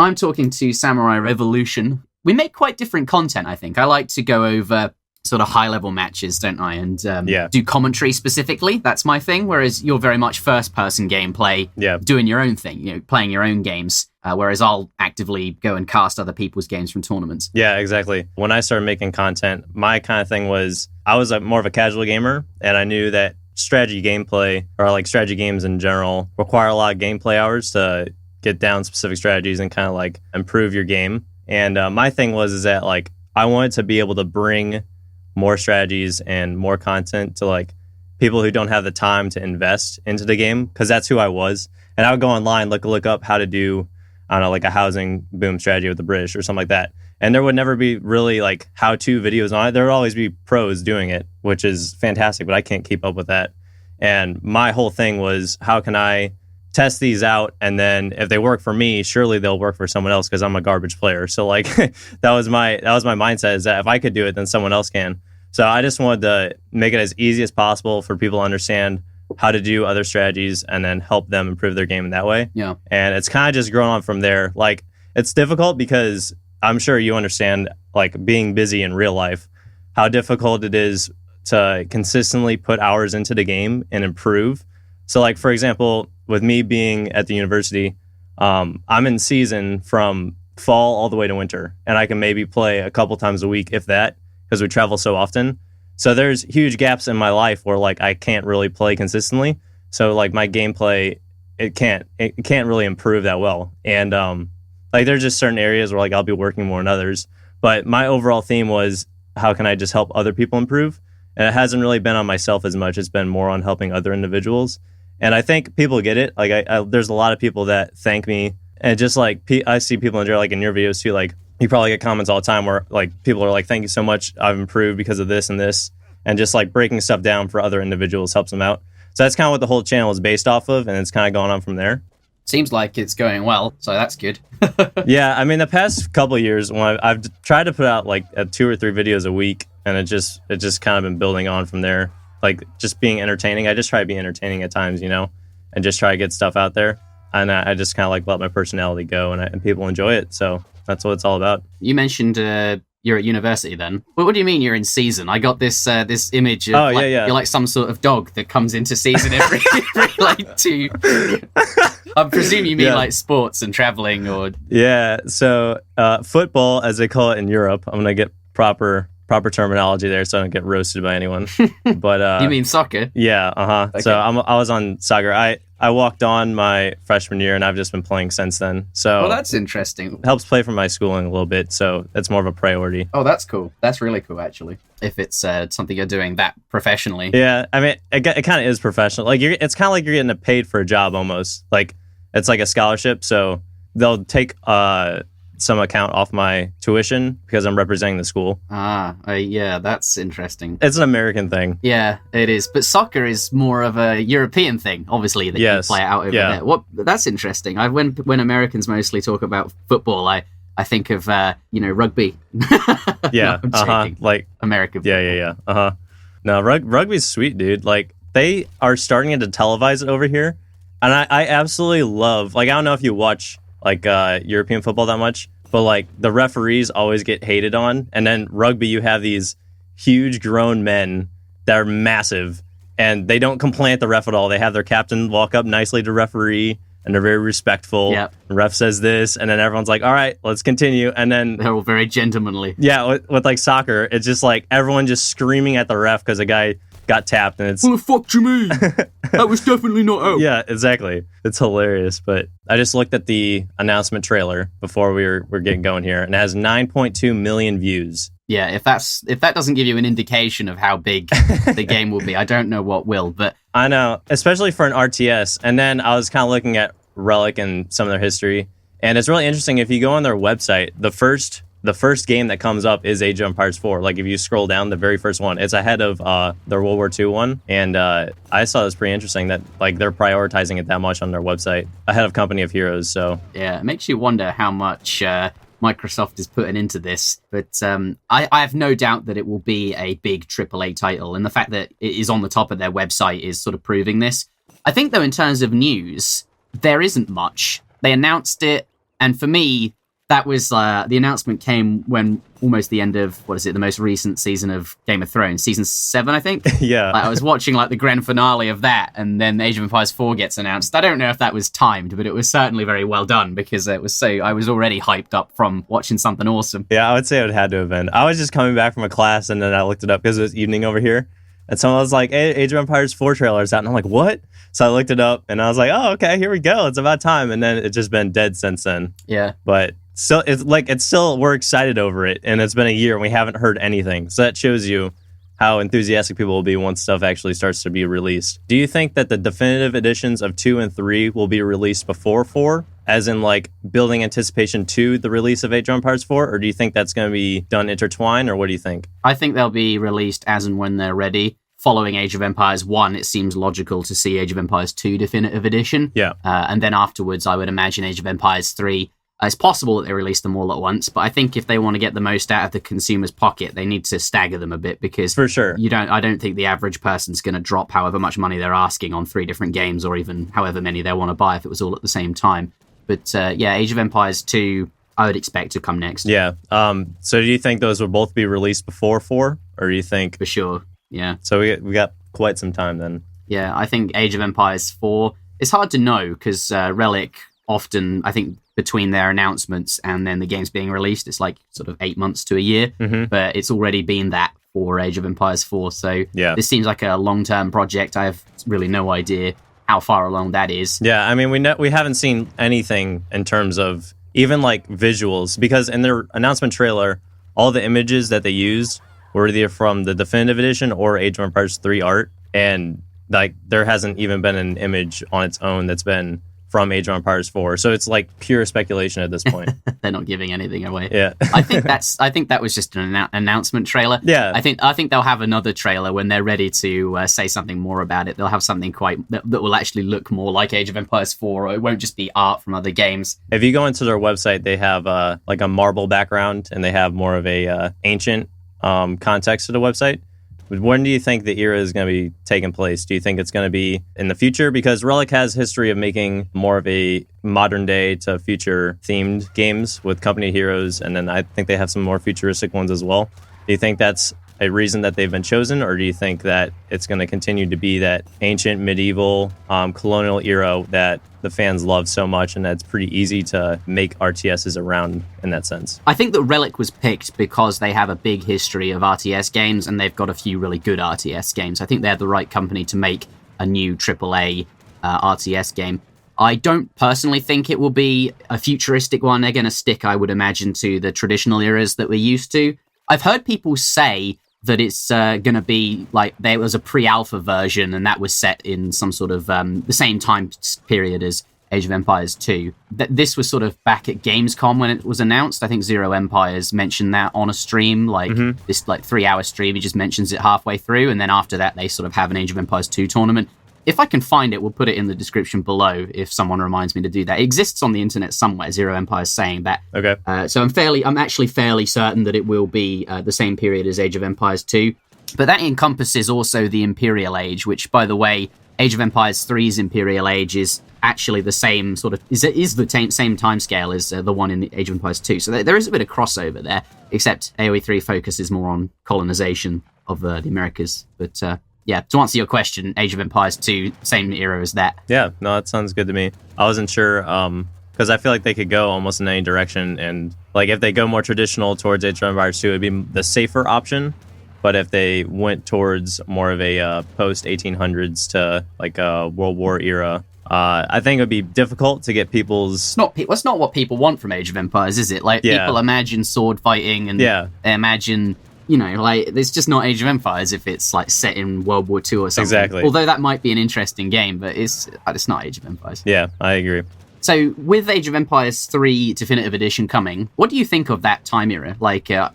I'm talking to Samurai Revolution. We make quite different content, I think. I like to go over sort of high-level matches, don't I? And do commentary specifically. That's my thing. Whereas you're very much first-person gameplay, doing your own thing, playing your own games. Whereas I'll actively go and cast other people's games from tournaments. Yeah, exactly. When I started making content, my kind of thing was I was more of a casual gamer, and I knew that strategy gameplay, or like strategy games in general, require a lot of gameplay hours to get down specific strategies and kind of like improve your game. And my thing is that like I wanted to be able to bring more strategies and more content to like people who don't have the time to invest into the game, because that's who I was. And I would go online, look up how to do, I don't know, like a housing boom strategy with the British or something like that. And there would never be really like how-to videos on it. There would always be pros doing it, which is fantastic, but I can't keep up with that. And my whole thing was, how can I test these out, and then if they work for me, surely they'll work for someone else, because I'm a garbage player. So like that was my mindset, is that if I could do it, then someone else can. So I just wanted to make it as easy as possible for people to understand how to do other strategies and then help them improve their game in that way. Yeah. And it's kind of just grown on from there. Like, it's difficult because I'm sure you understand, like, being busy in real life, how difficult it is to consistently put hours into the game and improve. So like, for example, with me being at the university, I'm in season from fall all the way to winter, and I can maybe play a couple times a week, if that, because we travel so often. So there's huge gaps in my life where like I can't really play consistently. So like my gameplay, it can't really improve that well. And like there's just certain areas where like I'll be working more than others. But my overall theme was, how can I just help other people improve? And it hasn't really been on myself as much. It's been more on helping other individuals. And I think people get it. Like I there's a lot of people that thank me, and just like I see people enjoy, like in your videos too. Like you probably get comments all the time where like people are like, "Thank you so much. I've improved because of this and this," and just like breaking stuff down for other individuals helps them out. So that's kind of what the whole channel is based off of, and it's kind of going on from there. Seems like it's going well, so that's good. Yeah, I mean, the past couple of years, when I've tried to put out like 2 or 3 videos a week, and it just kind of been building on from there. Like just being entertaining. I just try to be entertaining at times, and just try to get stuff out there. And I just kind of like let my personality go, and people enjoy it. So that's what it's all about. You mentioned you're at university then. Well, what do you mean you're in season? I got this image of you're like some sort of dog that comes into season every like 2. I presume you mean like sports and traveling, or... Yeah, so football, as they call it in Europe. I'm going to get proper terminology there so I don't get roasted by anyone. But you mean soccer? Yeah, Okay. So I was on soccer. I walked on my freshman year, and I've just been playing since then. So well, that's interesting. It helps pay for my schooling a little bit, so it's more of a priority. Oh, that's cool. That's really cool, actually. If it's something you're doing that professionally. Yeah, I mean, it kind of is professional. Like it's kind of like you're getting paid for a job almost. Like it's like a scholarship, so they'll take some account off my tuition because I'm representing the school. Yeah, that's interesting. It's an American thing. Yeah, it is. But soccer is more of a European thing, obviously, that you play it out over there. That's interesting. When Americans mostly talk about football, I think of rugby. Yeah, like American football. Yeah. No, rugby's sweet, dude. Like they are starting to televise it over here, and I absolutely love. Like I don't know if you watch like European football that much, but like the referees always get hated on, and then rugby you have these huge grown men that are massive, and they don't complain at the ref at all. They have their captain walk up nicely to referee, and they're very respectful. Yep. The ref says this, and then everyone's like, all right, let's continue. And then they're all very gentlemanly. Yeah, with like soccer, it's just like everyone just screaming at the ref because a guy got tapped, and it's... What the fuck do you mean? That was definitely not out. Yeah, exactly. It's hilarious. But I just looked at the announcement trailer before we're getting going here, and it has 9.2 million views. Yeah, if that doesn't give you an indication of how big the game will be, I don't know what will. But I know, especially for an RTS. And then I was kind of looking at Relic and some of their history, and it's really interesting. If you go on their website, the first game that comes up is Age of Empires 4. Like if you scroll down, the very first one, it's ahead of their World War II one. And I saw this pretty interesting that like they're prioritizing it that much on their website ahead of Company of Heroes. So yeah, it makes you wonder how much Microsoft is putting into this. But I have no doubt that it will be a big AAA title. And the fact that it is on the top of their website is sort of proving this. I think though, in terms of news, there isn't much. They announced it, And for me, that was the announcement came when almost the end of, the most recent season of Game of Thrones, season 7, I think. Yeah. I was watching the grand finale of that, and then Age of Empires 4 gets announced. I don't know if that was timed, but it was certainly very well done because I was already hyped up from watching something awesome. Yeah, I would say it had to have been. I was just coming back from a class, and then I looked it up because it was evening over here. And someone was like, hey, Age of Empires 4 trailer's out. And I'm like, what? So I looked it up, and I was like, oh, okay, here we go. It's about time. And then it's just been dead since then. Yeah. But so we're excited over it, and it's been a year, and we haven't heard anything. So that shows you how enthusiastic people will be once stuff actually starts to be released. Do you think that the definitive editions of 2 and 3 will be released before 4? As in, building anticipation to the release of Age of Empires 4? Or do you think that's going to be done intertwined, or what do you think? I think they'll be released as and when they're ready. Following Age of Empires 1, it seems logical to see Age of Empires 2 Definitive Edition. Yeah. And then afterwards, I would imagine Age of Empires 3. It's possible that they release them all at once, but I think if they want to get the most out of the consumer's pocket, they need to stagger them a bit because for sure, I don't think the average person's going to drop however much money they're asking on 3 different games, or even however many they want to buy if it was all at the same time. But Age of Empires 2, I would expect to come next. Yeah. So do you think those will both be released before 4, or do you think for sure? Yeah. So we got quite some time then. Yeah, I think Age of Empires 4. It's hard to know because Relic often, I think, between their announcements and then the games being released, it's sort of 8 months to a year. Mm-hmm. But it's already been that for Age of Empires 4. So this seems like a long-term project. I have really no idea how far along that is. Yeah, I mean, we haven't seen anything in terms of even visuals, because in their announcement trailer, all the images that they used were either from the Definitive Edition or Age of Empires 3 art, and there hasn't even been an image on its own that's been from Age of Empires 4. So it's pure speculation at this point. They're not giving anything away. Yeah. I think that was just an announcement trailer. Yeah. I think they'll have another trailer when they're ready to say something more about it. They'll have something that will actually look more like Age of Empires 4, or it won't just be art from other games. If you go into their website, they have a marble background, and they have more of a ancient context to the website. When do you think the era is going to be taking place? Do you think it's going to be in the future? Because Relic has history of making more of a modern day to future themed games with company heroes, and then I think they have some more futuristic ones as well. Do you think that's a reason that they've been chosen, or do you think that it's going to continue to be that ancient, medieval, colonial era that the fans love so much, and that's pretty easy to make RTSs around in that sense? I think that Relic was picked because they have a big history of RTS games, and they've got a few really good RTS games. I think they're the right company to make a new AAA RTS game. I don't personally think it will be a futuristic one. They're going to stick, I would imagine, to the traditional eras that we're used to. I've heard people say that it's going to be there was a pre-alpha version, and that was set in some sort of the same time period as Age of Empires 2. This was sort of back at Gamescom when it was announced. I think Zero Empires mentioned that on a stream, this 3-hour stream. He just mentions it halfway through, and then after that they sort of have an Age of Empires 2 tournament. If I can find it, we'll put it in the description below if someone reminds me to do that. It exists on the internet somewhere, Zero Empires saying that. Okay. So I'm actually fairly certain that it will be the same period as Age of Empires 2. But that encompasses also the Imperial Age, which, by the way, Age of Empires 3's Imperial Age is actually the same sort of, is the same timescale as the one in Age of Empires 2. So there is a bit of crossover there, except AoE 3 focuses more on colonization of the Americas. But yeah, to answer your question, Age of Empires 2, same era as that. Yeah, no, that sounds good to me. I wasn't sure, because I feel like they could go almost in any direction, and if they go more traditional towards Age of Empires 2, it would be the safer option. But if they went towards more of a post-1800s to a World War era, I think it would be difficult to get people's... It's not what people want from Age of Empires, is it? People imagine sword fighting, and they imagine... it's just not Age of Empires if it's set in World War II or something. Exactly. Although that might be an interesting game, but it's not Age of Empires. Yeah, I agree. So with Age of Empires 3 Definitive Edition coming, what do you think of that time era?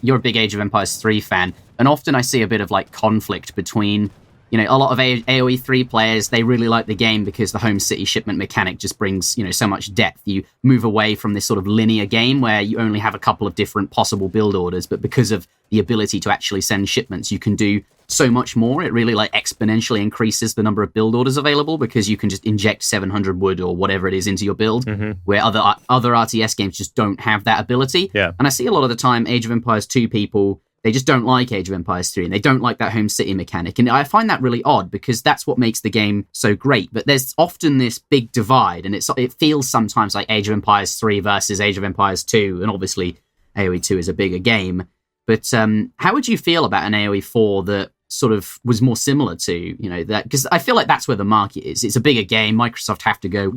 You're a big Age of Empires 3 fan, and often I see a bit of conflict between a lot of AoE 3 players, they really like the game because the home city shipment mechanic just brings, so much depth. You move away from this sort of linear game where you only have a couple of different possible build orders, but because of the ability to actually send shipments, you can do so much more. It really exponentially increases the number of build orders available because you can just inject 700 wood or whatever it is into your build, where other RTS games just don't have that ability. Yeah. And I see a lot of the time Age of Empires 2 people, they just don't like Age of Empires 3 and they don't like that home city mechanic. And I find that really odd because that's what makes the game so great. But there's often this big divide, and it feels sometimes like Age of Empires 3 versus Age of Empires 2. And obviously AoE 2 is a bigger game. But how would you feel about an AoE 4 that sort of was more similar to, that? Because I feel like that's where the market is. It's a bigger game. Microsoft have to go,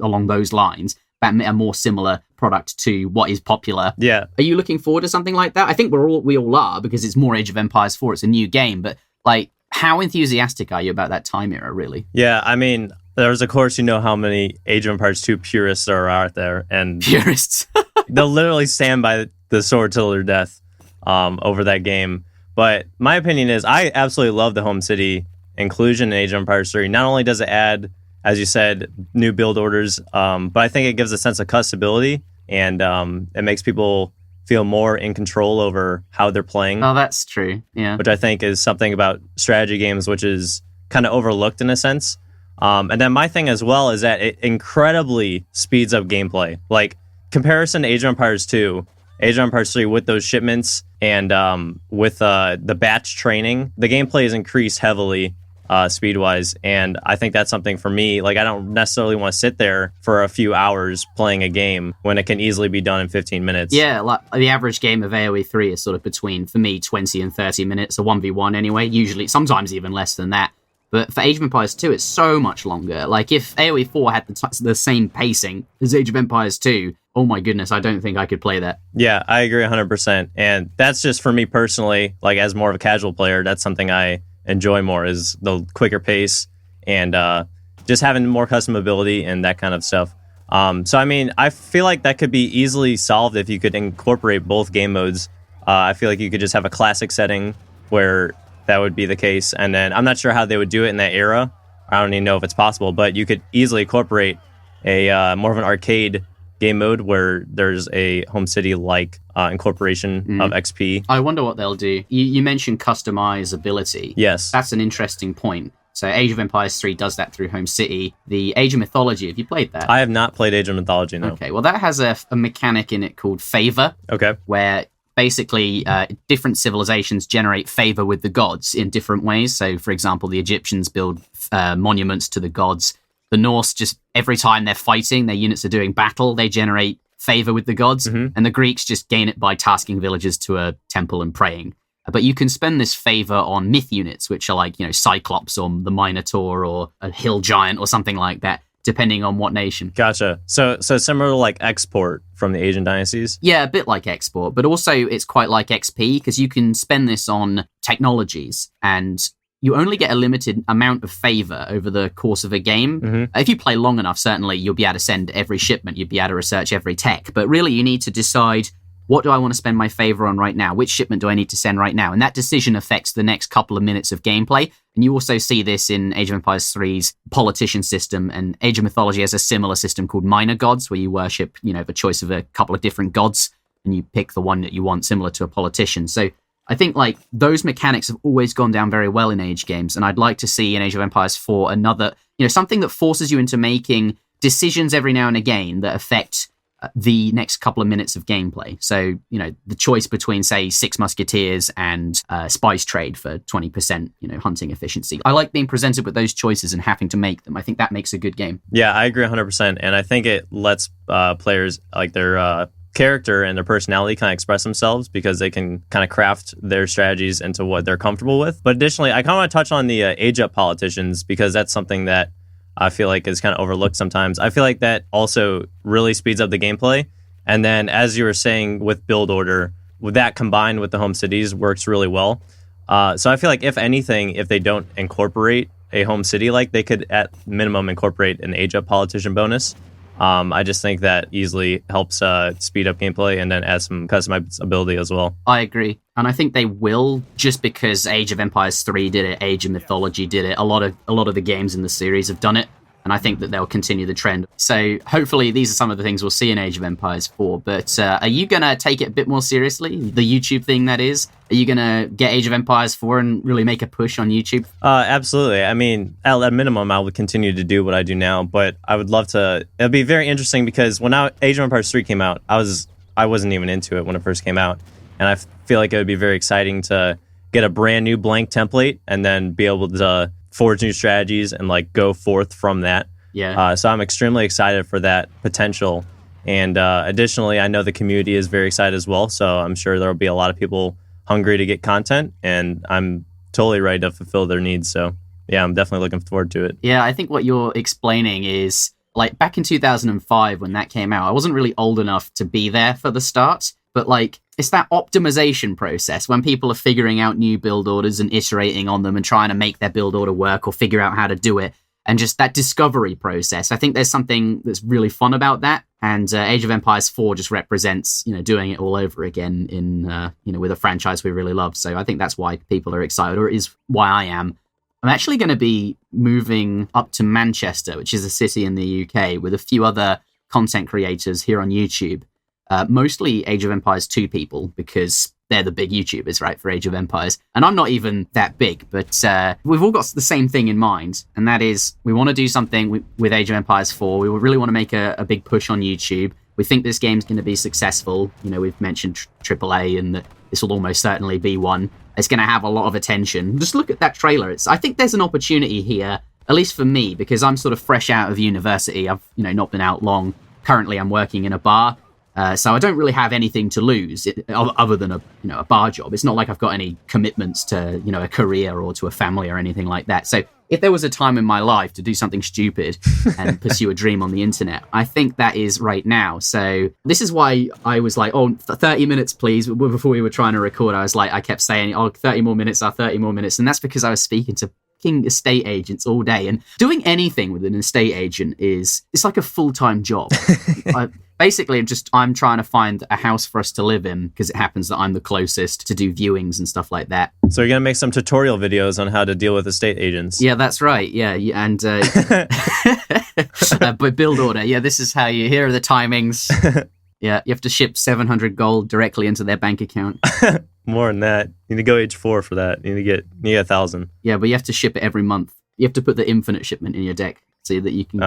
along those lines. A more similar product to what is popular. Yeah. Are you looking forward to something like that? I think we all are because it's more Age of Empires 4. It's a new game, but how enthusiastic are you about that time era, really? Yeah, I mean, there's of course how many Age of Empires 2 purists are out there, and purists. They'll literally stand by the sword till their death over that game. But my opinion is, I absolutely love the home city inclusion in Age of Empires 3. Not only does it add, as you said, new build orders, but I think it gives a sense of customability, and it makes people feel more in control over how they're playing. Oh, that's true. Yeah. Which I think is something about strategy games which is kind of overlooked in a sense. And then my thing as well is that it incredibly speeds up gameplay. Comparison to Age of Empires 2, Age of Empires 3 with those shipments and with the batch training, the gameplay is increased heavily speed-wise, and I think that's something for me. I don't necessarily want to sit there for a few hours playing a game when it can easily be done in 15 minutes. Yeah, the average game of AoE 3 is sort of between, for me, 20 and 30 minutes, a 1v1 anyway, usually, sometimes even less than that. But for Age of Empires 2, it's so much longer. If AoE 4 had the same pacing as Age of Empires 2, oh my goodness, I don't think I could play that. Yeah, I agree 100%. And that's just for me personally, as more of a casual player, that's something I enjoy more, is the quicker pace and just having more customability and that kind of stuff. So, I mean, I feel like that could be easily solved if you could incorporate both game modes. I feel like you could just have a classic setting where that would be the case. And then I'm not sure how they would do it in that era. I don't even know if it's possible, but you could easily incorporate a more of an arcade game mode where there's a home city-like incorporation of XP. I wonder what they'll do. You mentioned customizability. Yes. That's an interesting point. So Age of Empires 3 does that through Home City. The Age of Mythology, have you played that? I have not played Age of Mythology, no. Okay, well that has a mechanic in it called favor. Okay. Where basically different civilizations generate favor with the gods in different ways. So for example, the Egyptians build monuments to the gods. The Norse, just every time they're fighting, their units are doing battle, they generate favor with the gods. And the Greeks just gain it by tasking villagers to a temple and praying. But you can spend this favor on myth units, which are Cyclops or the Minotaur or a hill giant or something like that, depending on what nation. Gotcha. So similar to export from the Asian dynasties? Yeah, a bit like export, but also it's quite like XP because you can spend this on technologies and you only get a limited amount of favor over the course of a game. If you play long enough, certainly you'll be able to send every shipment, you'll be able to research every tech, but really you need to decide, what do I want to spend my favor on right now? Which shipment do I need to send right now? And that decision affects the next couple of minutes of gameplay. And you also see this in Age of Empires 3's politician system, and Age of Mythology has a similar system called minor gods, where you worship, the choice of a couple of different gods, and you pick the one that you want, similar to a politician. So I think those mechanics have always gone down very well in Age games, and I'd like to see in Age of Empires 4 another, something that forces you into making decisions every now and again that affect the next couple of minutes of gameplay. So, the choice between, say, Six Musketeers and Spice Trade for 20%, hunting efficiency. I like being presented with those choices and having to make them. I think that makes a good game. Yeah, I agree 100%. And I think it lets players, their character and their personality kind of express themselves because they can kind of craft their strategies into what they're comfortable with. But additionally, I kind of want to touch on the age-up politicians because that's something that I feel like is kind of overlooked sometimes. I feel like that also really speeds up the gameplay. And then, as you were saying with build order, with that combined with the home cities works really well. So I feel like if anything, if they don't incorporate a home city, they could at minimum incorporate an age-up politician bonus. I just think that easily helps speed up gameplay and then add some customizability as well. I agree. and I think they will, just because Age of Empires 3 did it, Age of Mythology did it. A lot of the games in the series have done it, and I think that they'll continue the trend. So hopefully these are some of the things we'll see in Age of Empires 4. But are you going to take it a bit more seriously? The YouTube thing, that is? Are you going to get Age of Empires 4 and really make a push on YouTube? Absolutely. I mean, at a minimum, I would continue to do what I do now, but I would love to. It'd be very interesting because when Age of Empires 3 came out, I wasn't even into it when it first came out. And I feel like it would be very exciting to get a brand new blank template and then be able to forge new strategies and like go forth from that. Yeah. So I'm extremely excited for that potential. And additionally, I know the community is very excited as well. So I'm sure there'll be a lot of people hungry to get content, and I'm totally ready to fulfill their needs. So yeah, I'm definitely looking forward to it. Yeah, I think what you're explaining is like back in 2005 when that came out, I wasn't really old enough to be there for the start, but like it's that optimization process when people are figuring out new build orders and iterating on them and trying to make their build order work or figure out how to do it. And just that discovery process. I think there's something that's really fun about that. And Age of Empires 4 just represents, doing it all over again in, with a franchise we really love. So I think that's why people are excited, or it is why I am. I'm actually going to be moving up to Manchester, which is a city in the UK, with a few other content creators here on YouTube. Mostly Age of Empires 2 people, because they're the big YouTubers, right, for Age of Empires. And I'm not even that big, but we've all got the same thing in mind, and that is we want to do something with Age of Empires 4. We really want to make a big push on YouTube. We think this game's going to be successful. We've mentioned AAA, and that this will almost certainly be one. It's going to have a lot of attention. Just look at that trailer. I think there's an opportunity here, at least for me, because I'm sort of fresh out of university. I've not been out long. Currently, I'm working in a bar. So I don't really have anything to lose other than a bar job. It's not like I've got any commitments to, a career or to a family or anything like that. So if there was a time in my life to do something stupid and pursue a dream on the internet, I think that is right now. So this is why I was like, 30 minutes, please. Before we were trying to record, I kept saying, 30 more minutes. And that's because I was speaking to estate agents all day, and doing anything with an estate agent it's like a full-time job. Basically, I'm trying to find a house for us to live in, because it happens that I'm the closest to do viewings and stuff like that. So you're going to make some tutorial videos on how to deal with estate agents. Yeah, that's right. Yeah, and but build order. Yeah, this is how here are the timings. Yeah, you have to ship 700 gold directly into their bank account. More than that. You need to go age 4 for that. You need to get 1,000. Yeah, but you have to ship it every month. You have to put the infinite shipment in your deck so that you can...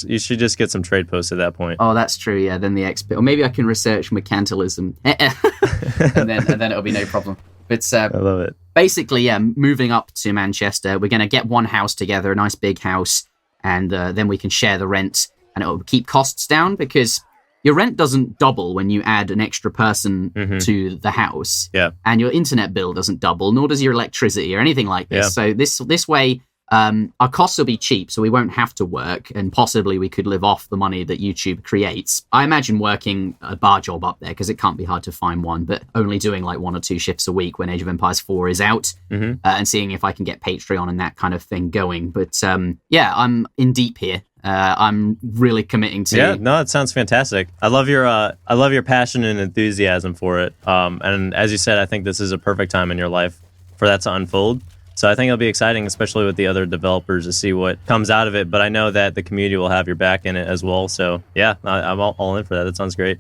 you should just get some trade posts at that point. Oh, that's true, yeah. Then the XP... Or maybe I can research mercantilism. and then it'll be no problem. But I love it. Basically, yeah, moving up to Manchester, we're going to get one house together, a nice big house, and then we can share the rent, and it'll keep costs down, because your rent doesn't double when you add an extra person to the house. Yeah. And your internet bill doesn't double, nor does your electricity or anything like this. Yeah. So this way, our costs will be cheap, so we won't have to work, and possibly we could live off the money that YouTube creates. I imagine working a bar job up there, because it can't be hard to find one, but only doing like 1 or 2 shifts a week when Age of Empires 4 is out, and seeing if I can get Patreon and that kind of thing going. But yeah, I'm in deep here. I'm really committing to... Yeah, no, it sounds fantastic. I love your passion and enthusiasm for it. And as you said, I think this is a perfect time in your life for that to unfold. So I think it'll be exciting, especially with the other developers, to see what comes out of it. But I know that the community will have your back in it as well. So yeah, I'm all in for that. That sounds great.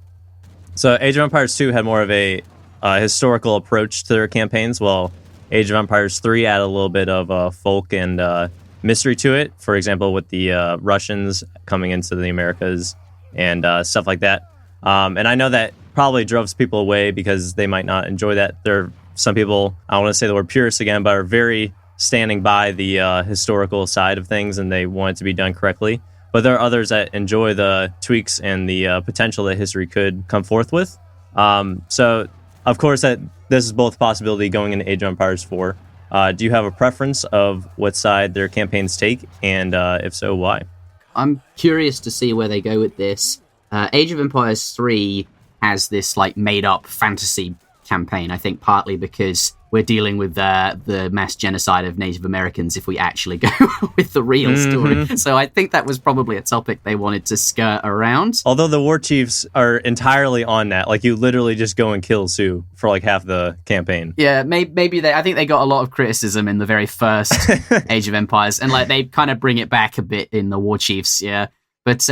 So Age of Empires 2 had more of a historical approach to their campaigns, while Age of Empires 3 added a little bit of folk and mystery to it. For example, with the Russians coming into the Americas and stuff like that. And I know that probably drove people away because they might not enjoy that. There are some people, I don't want to say the word purists again, but are very standing by the historical side of things, and they want it to be done correctly. But there are others that enjoy the tweaks and the potential that history could come forth with. So, of course, that this is both a possibility going into Age of Empires 4. Do you have a preference of what side their campaigns take, and if so, why? I'm curious to see where they go with this. Age of Empires 3 has this like made-up fantasy campaign, I think partly because we're dealing with the mass genocide of Native Americans if we actually go with the real story. So I think that was probably a topic they wanted to skirt around. Although the war chiefs are entirely on that. Like, you literally just go and kill Sue for like half the campaign. Yeah, maybe I think they got a lot of criticism in the very first Age of Empires, and like they kind of bring it back a bit in the war chiefs, yeah. But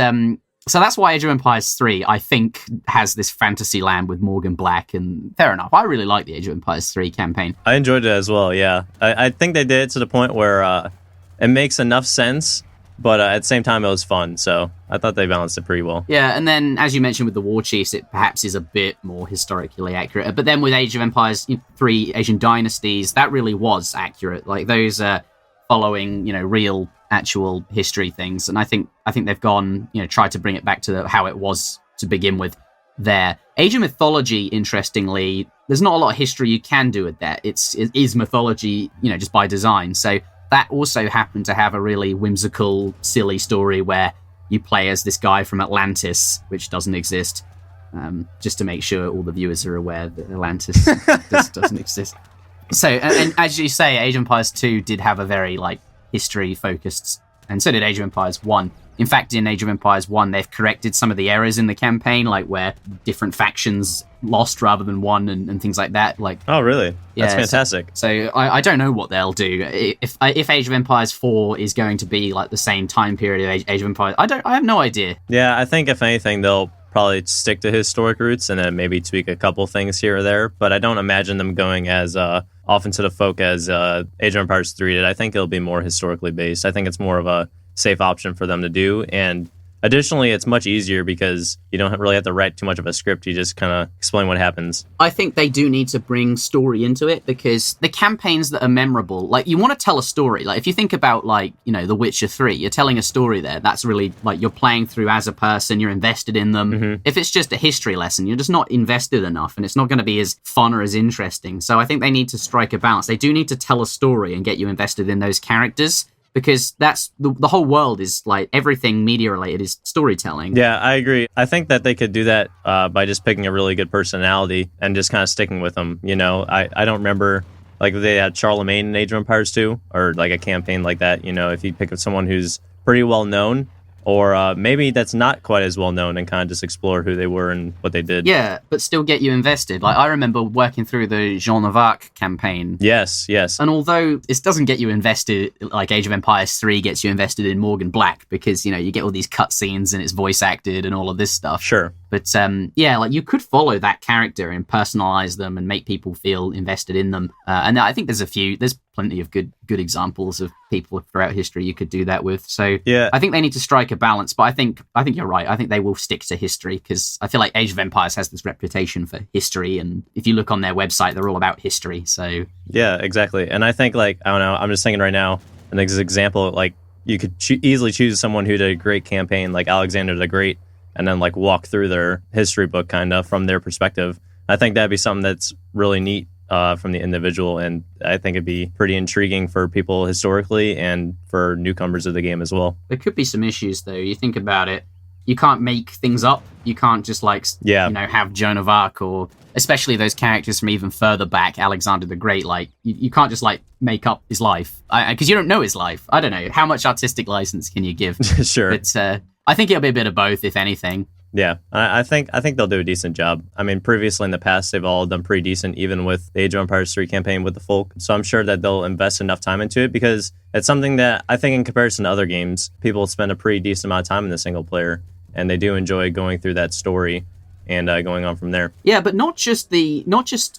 so that's why Age of Empires 3, I think, has this fantasy land with Morgan Black, and fair enough. I really like the Age of Empires 3 campaign. I enjoyed it as well, yeah. I think they did it to the point where it makes enough sense, but at the same time, it was fun, so I thought they balanced it pretty well. Yeah, and then, as you mentioned with the War Chiefs, it perhaps is a bit more historically accurate. But then with Age of Empires 3, Asian Dynasties, that really was accurate. Like, those are following, real actual history things, and I think they've gone, tried to bring it back to how it was to begin with there. Age of Mythology, interestingly, there's not a lot of history you can do with that. It is mythology, just by design. So that also happened to have a really whimsical, silly story where you play as this guy from Atlantis, which doesn't exist, just to make sure all the viewers are aware that Atlantis just doesn't exist. So, and as you say, Age of Empires 2 did have a very, history focused, and so did Age of Empires 1. In fact, in Age of Empires 1, they've corrected some of the errors in the campaign, like where different factions lost rather than won, and things like that. Oh, really? That's fantastic. So I don't know what they'll do. If Age of Empires 4 is going to be like the same time period of Age of Empires, I have no idea. Yeah, I think if anything, they'll probably stick to historic roots and then maybe tweak a couple things here or there. But I don't imagine them going as off into the folk as Age of Empires 3 did. I think it'll be more historically based. I think it's more of a safe option for them to do. And additionally, it's much easier because you don't really have to write too much of a script. You just kind of explain what happens. I think they do need to bring story into it, because the campaigns that are memorable, you want to tell a story. If you think about, The Witcher 3, you're telling a story there. That's really, you're playing through as a person, you're invested in them. Mm-hmm. If it's just a history lesson, you're just not invested enough, and it's not going to be as fun or as interesting. So I think they need to strike a balance. They do need to tell a story and get you invested in those characters, because that's the whole world is everything media related is storytelling. Yeah, I agree. I think that they could do that by just picking a really good personality and just kind of sticking with them. I don't remember if they had Charlemagne in Age of Empires 2 or a campaign like that. If you pick up someone who's pretty well known, or maybe that's not quite as well known, and kind of just explore who they were and what they did. Yeah, but still get you invested. I remember working through the Jean of Arc campaign. Yes. And although this doesn't get you invested, like Age of Empires 3 gets you invested in Morgan Black, because, you get all these cutscenes and it's voice acted and all of this stuff. Sure. But you could follow that character and personalize them and make people feel invested in them. And I think there's plenty of good examples of people throughout history you could do that with. So yeah, I think they need to strike a balance. But I think you're right. I think they will stick to history, because I feel like Age of Empires has this reputation for history, and if you look on their website, they're all about history. So yeah, exactly. And I think I don't know. I'm just thinking right now, an example, you could easily choose someone who did a great campaign, like Alexander the Great, and then walk through their history book kind of from their perspective. I think that'd be something that's really neat from the individual, and I think it'd be pretty intriguing for people historically and for newcomers of the game as well. There could be some issues, though. You think about it, you can't make things up. You can't just have Joan of Arc, or especially those characters from even further back, Alexander the Great. You can't just make up his life, because you don't know his life. I don't know how much artistic license can you give. Sure, but I think it'll be a bit of both, if anything. Yeah, I think they'll do a decent job. I mean, previously in the past, they've all done pretty decent, even with the Age of Empires 3 campaign with the folk. So I'm sure that they'll invest enough time into it, because it's something that I think in comparison to other games, people spend a pretty decent amount of time in the single player, and they do enjoy going through that story and going on from there. Yeah, but not just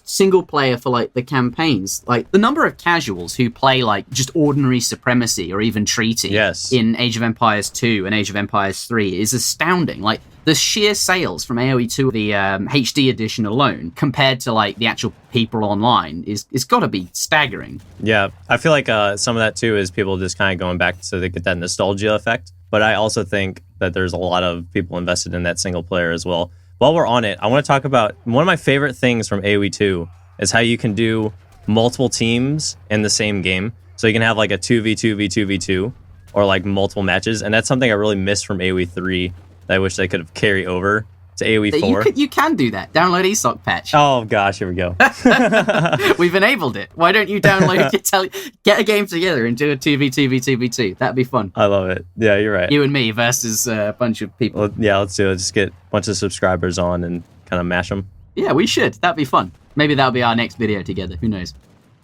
single player for the campaigns. The number of casuals who play just ordinary Supremacy or even Treaty in Age of Empires 2 and Age of Empires 3 is astounding. The sheer sales from AoE 2, the HD edition alone, compared to the actual people online, is got to be staggering. Yeah, I feel like some of that too is people just kind of going back so they get that nostalgia effect. But I also think that there's a lot of people invested in that single player as well. While we're on it, I want to talk about one of my favorite things from AoE 2 is how you can do multiple teams in the same game. So you can have a 2v2v2v2 or multiple matches. And that's something I really missed from AoE 3 that I wish they could have carried over to AoE 4. You can do that. Download ESOC patch. Oh gosh, here we go. We've enabled it. Why don't you download get a game together and do a 2v2v2v2? That'd be fun. I love it. Yeah, you're right. You and me versus a bunch of people. Well, yeah, let's do it. Just get a bunch of subscribers on and kind of mash them. Yeah, we should. That'd be fun. Maybe that'll be our next video together. Who knows?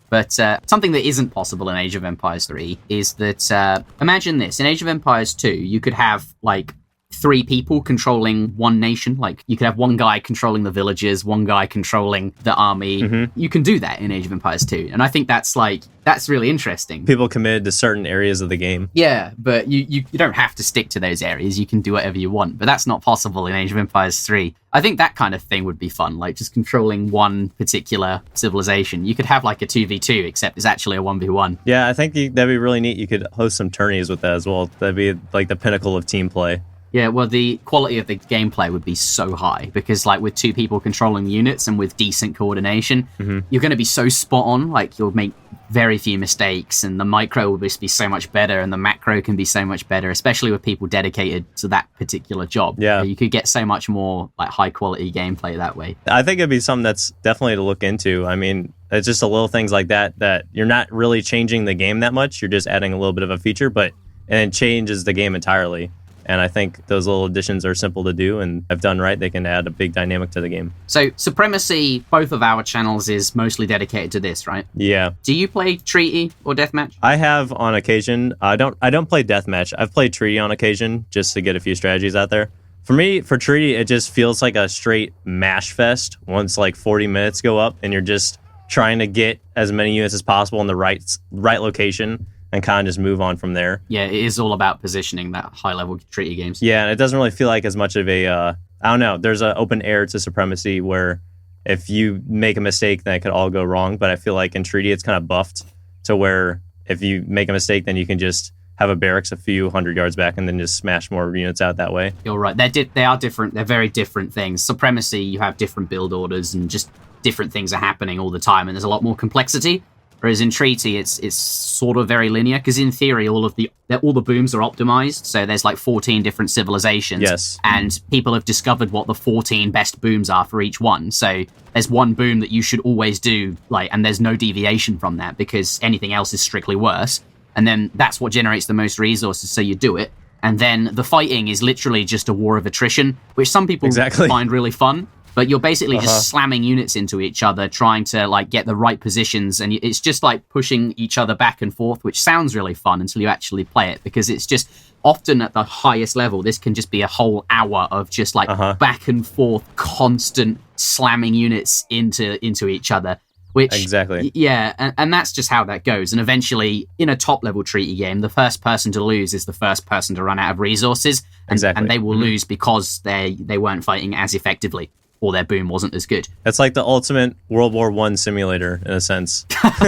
But something that isn't possible in Age of Empires 3 is that, imagine this. In Age of Empires 2, you could have, like, 3 people controlling one nation. Like, you could have one guy controlling the villages, one guy controlling the army. Mm-hmm. You can do that in Age of Empires 2. And I think that's really interesting. People committed to certain areas of the game. Yeah, but you don't have to stick to those areas. You can do whatever you want. But that's not possible in Age of Empires 3. I think that kind of thing would be fun, like just controlling one particular civilization. You could have like a 2v2, except it's actually a 1v1. Yeah, I think that'd be really neat. You could host some tourneys with that as well. That'd be like the pinnacle of team play. Yeah, well, the quality of the gameplay would be so high because, like, with 2 people controlling the units and with decent coordination, you're going to be so spot on. Like, you'll make very few mistakes, and the micro will just be so much better, and the macro can be so much better, especially with people dedicated to that particular job. Yeah, you could get so much more like high quality gameplay that way. I think it'd be something that's definitely to look into. I mean, it's just the little things like that you're not really changing the game that much. You're just adding a little bit of a feature, and it changes the game entirely. And I think those little additions are simple to do, and if done right, they can add a big dynamic to the game. So Supremacy, both of our channels is mostly dedicated to this, right? Yeah. Do you play Treaty or Deathmatch? I have on occasion. I don't play Deathmatch. I've played Treaty on occasion just to get a few strategies out there. For me, for Treaty, it just feels like a straight mash fest once like 40 minutes go up, and you're just trying to get as many units as possible in the right location and kind of just move on from there. Yeah, it is all about positioning, that high-level Treaty games. Yeah, and it doesn't really feel like as much of a, I don't know, there's an open air to Supremacy where if you make a mistake, then it could all go wrong. But I feel like in Treaty, it's kind of buffed to where if you make a mistake, then you can just have a barracks a few 100 yards back and then just smash more units out that way. You're right. They are different. They're very different things. Supremacy, you have different build orders and just different things are happening all the time, and there's a lot more complexity. Whereas in Treaty, it's sort of very linear, because in theory, all the booms are optimized. So there's like 14 different civilizations. Yes. And people have discovered what the 14 best booms are for each one. So there's one boom that you should always do, and there's no deviation from that, because anything else is strictly worse. And then that's what generates the most resources, so you do it. And then the fighting is literally just a war of attrition, which some people find really fun. But you're basically just slamming units into each other, trying to get the right positions, and it's just like pushing each other back and forth, which sounds really fun until you actually play it, because it's just often at the highest level, this can just be a whole hour of just back and forth, constant slamming units into each other. Which, exactly. Yeah, and that's just how that goes. And eventually, in a top-level Treaty game, the first person to lose is the first person to run out of resources, and they will lose because they weren't fighting as effectively, or their boom wasn't as good. It's like the ultimate World War I simulator, in a sense.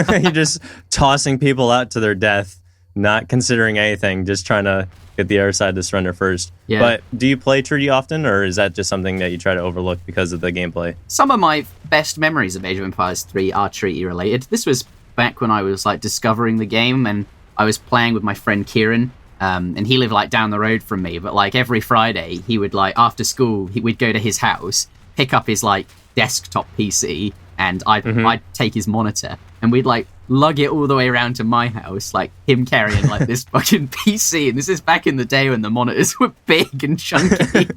You're just tossing people out to their death, not considering anything, just trying to get the other side to surrender first. Yeah. But do you play Treaty often, or is that just something that you try to overlook because of the gameplay? Some of my best memories of Age of Empires 3 are Treaty related. This was back when I was discovering the game, and I was playing with my friend Kieran, and he lived down the road from me. But every Friday, he would after school, we'd go to his house, pick up his desktop PC, and I'd take his monitor, and we'd lug it all the way around to my house, him carrying this fucking PC. And this is back in the day when the monitors were big and chunky.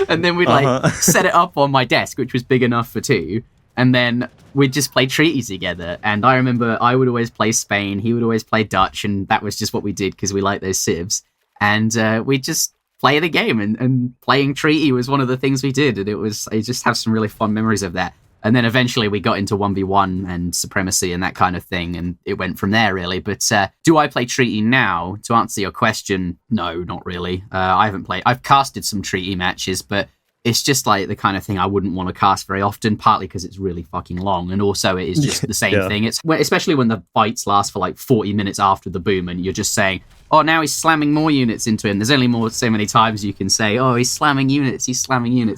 And then we'd set it up on my desk, which was big enough for 2. And then we'd just play Treaty together. And I remember I would always play Spain, he would always play Dutch, and that was just what we did because we liked those civs. And we'd just play the game, and playing Treaty was one of the things we did. And I just have some really fun memories of that. And then eventually we got into 1v1 and Supremacy and that kind of thing, and it went from there, really. But do I play Treaty now? To answer your question, no, not really. I haven't played. I've casted some Treaty matches, but it's just the kind of thing I wouldn't want to cast very often, partly because it's really fucking long, and also it is just the same thing. It's especially when the fights last for 40 minutes after the boom, and you're just saying, oh, now he's slamming more units into him. There's only so many times you can say, oh, he's slamming units.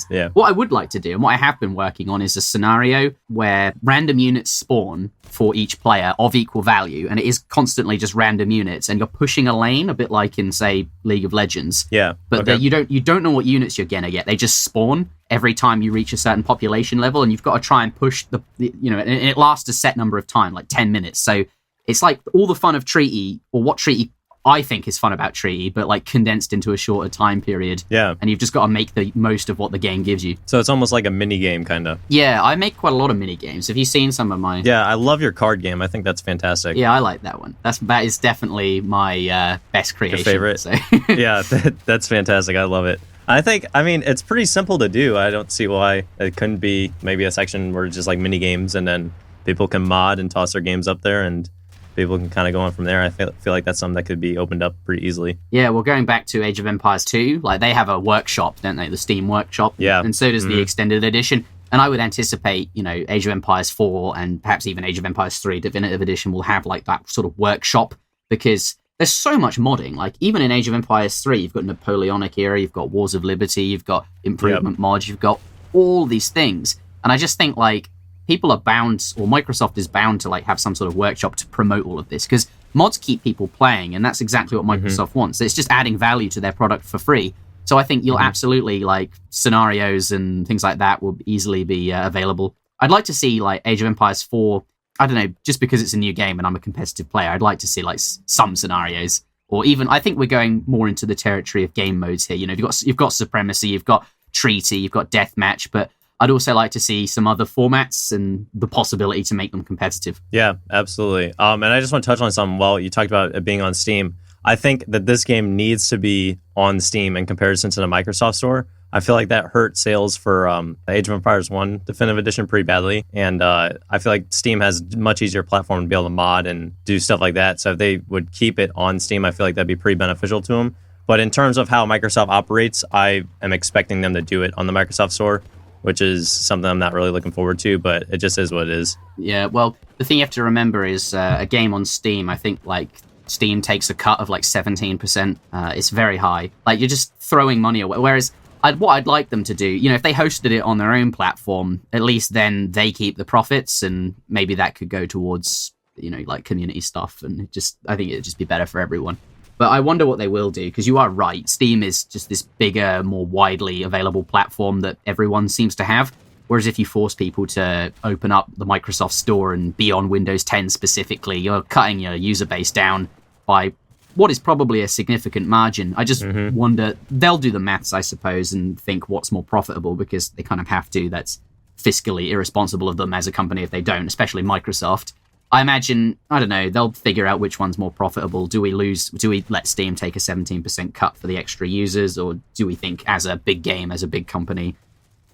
Yeah. What I would like to do, and what I have been working on, is a scenario where random units spawn for each player of equal value, and it is constantly just random units, and you're pushing a lane, a bit like in, say, League of Legends. Yeah. But you don't know what units you're gonna get. They just spawn every time you reach a certain population level, and you've got to try and push and it lasts a set number of time, like 10 minutes. So it's like all the fun of Treaty, or what Treaty I think is fun about Treaty, but like condensed into a shorter time period. Yeah. And you've just got to make the most of what the game gives you. So it's almost like a mini game, kind of. Yeah, I make quite a lot of mini games. Have you seen some of my? Yeah, I love your card game. I think that's fantastic. Yeah, I like that one. That is definitely my best creation. Your favorite? So. Yeah, that's fantastic. I love it. I mean, it's pretty simple to do. I don't see why it couldn't be maybe a section where it's just like mini games, and then people can mod and toss their games up there, and people can kind of go on from there. I feel like that's something that could be opened up pretty easily. Yeah, well, going back to Age of Empires 2, like they have a workshop, don't they? The Steam workshop. Yeah. And so does the extended edition. And I would anticipate, Age of Empires 4 and perhaps even Age of Empires 3 Definitive Edition will have like that sort of workshop, because there's so much modding. Like even in Age of Empires 3, you've got Napoleonic era, you've got Wars of Liberty, you've got improvement mods, you've got all these things. And I just think like people are bound, or Microsoft is bound to like have some sort of workshop to promote all of this, because mods keep people playing, and that's exactly what Microsoft wants. It's just adding value to their product for free. So I think you'll absolutely like scenarios and things like that will easily be available. I'd like to see like Age of Empires 4. I don't know, just because it's a new game and I'm a competitive player, I'd like to see like some scenarios, or even I think we're going more into the territory of game modes here. You've got Supremacy, you've got Treaty, you've got Deathmatch, but I'd also like to see some other formats and the possibility to make them competitive. Yeah, absolutely. And I just want to touch on something. While you talked about it being on Steam, I think that this game needs to be on Steam in comparison to the Microsoft Store. I feel like that hurt sales for Age of Empires 1 Definitive Edition pretty badly. And I feel like Steam has a much easier platform to be able to mod and do stuff like that. So if they would keep it on Steam, I feel like that'd be pretty beneficial to them. But in terms of how Microsoft operates, I am expecting them to do it on the Microsoft Store, which is something I'm not really looking forward to, but it just is what it is. Yeah, well, the thing you have to remember is a game on Steam, I think like Steam takes a cut of like 17%. It's very high. Like you're just throwing money away. Whereas what I'd like them to do, if they hosted it on their own platform, at least then they keep the profits, and maybe that could go towards, like community stuff. And I think it'd just be better for everyone. But I wonder what they will do, because you are right. Steam is just this bigger, more widely available platform that everyone seems to have. Whereas if you force people to open up the Microsoft Store and be on Windows 10 specifically, you're cutting your user base down by what is probably a significant margin. I just wonder, they'll do the maths, I suppose, and think what's more profitable, because they kind of have to. That's fiscally irresponsible of them as a company if they don't, especially Microsoft. I imagine, I don't know, they'll figure out which one's more profitable. Do we let Steam take a 17% cut for the extra users, or do we think as a big game, as a big company,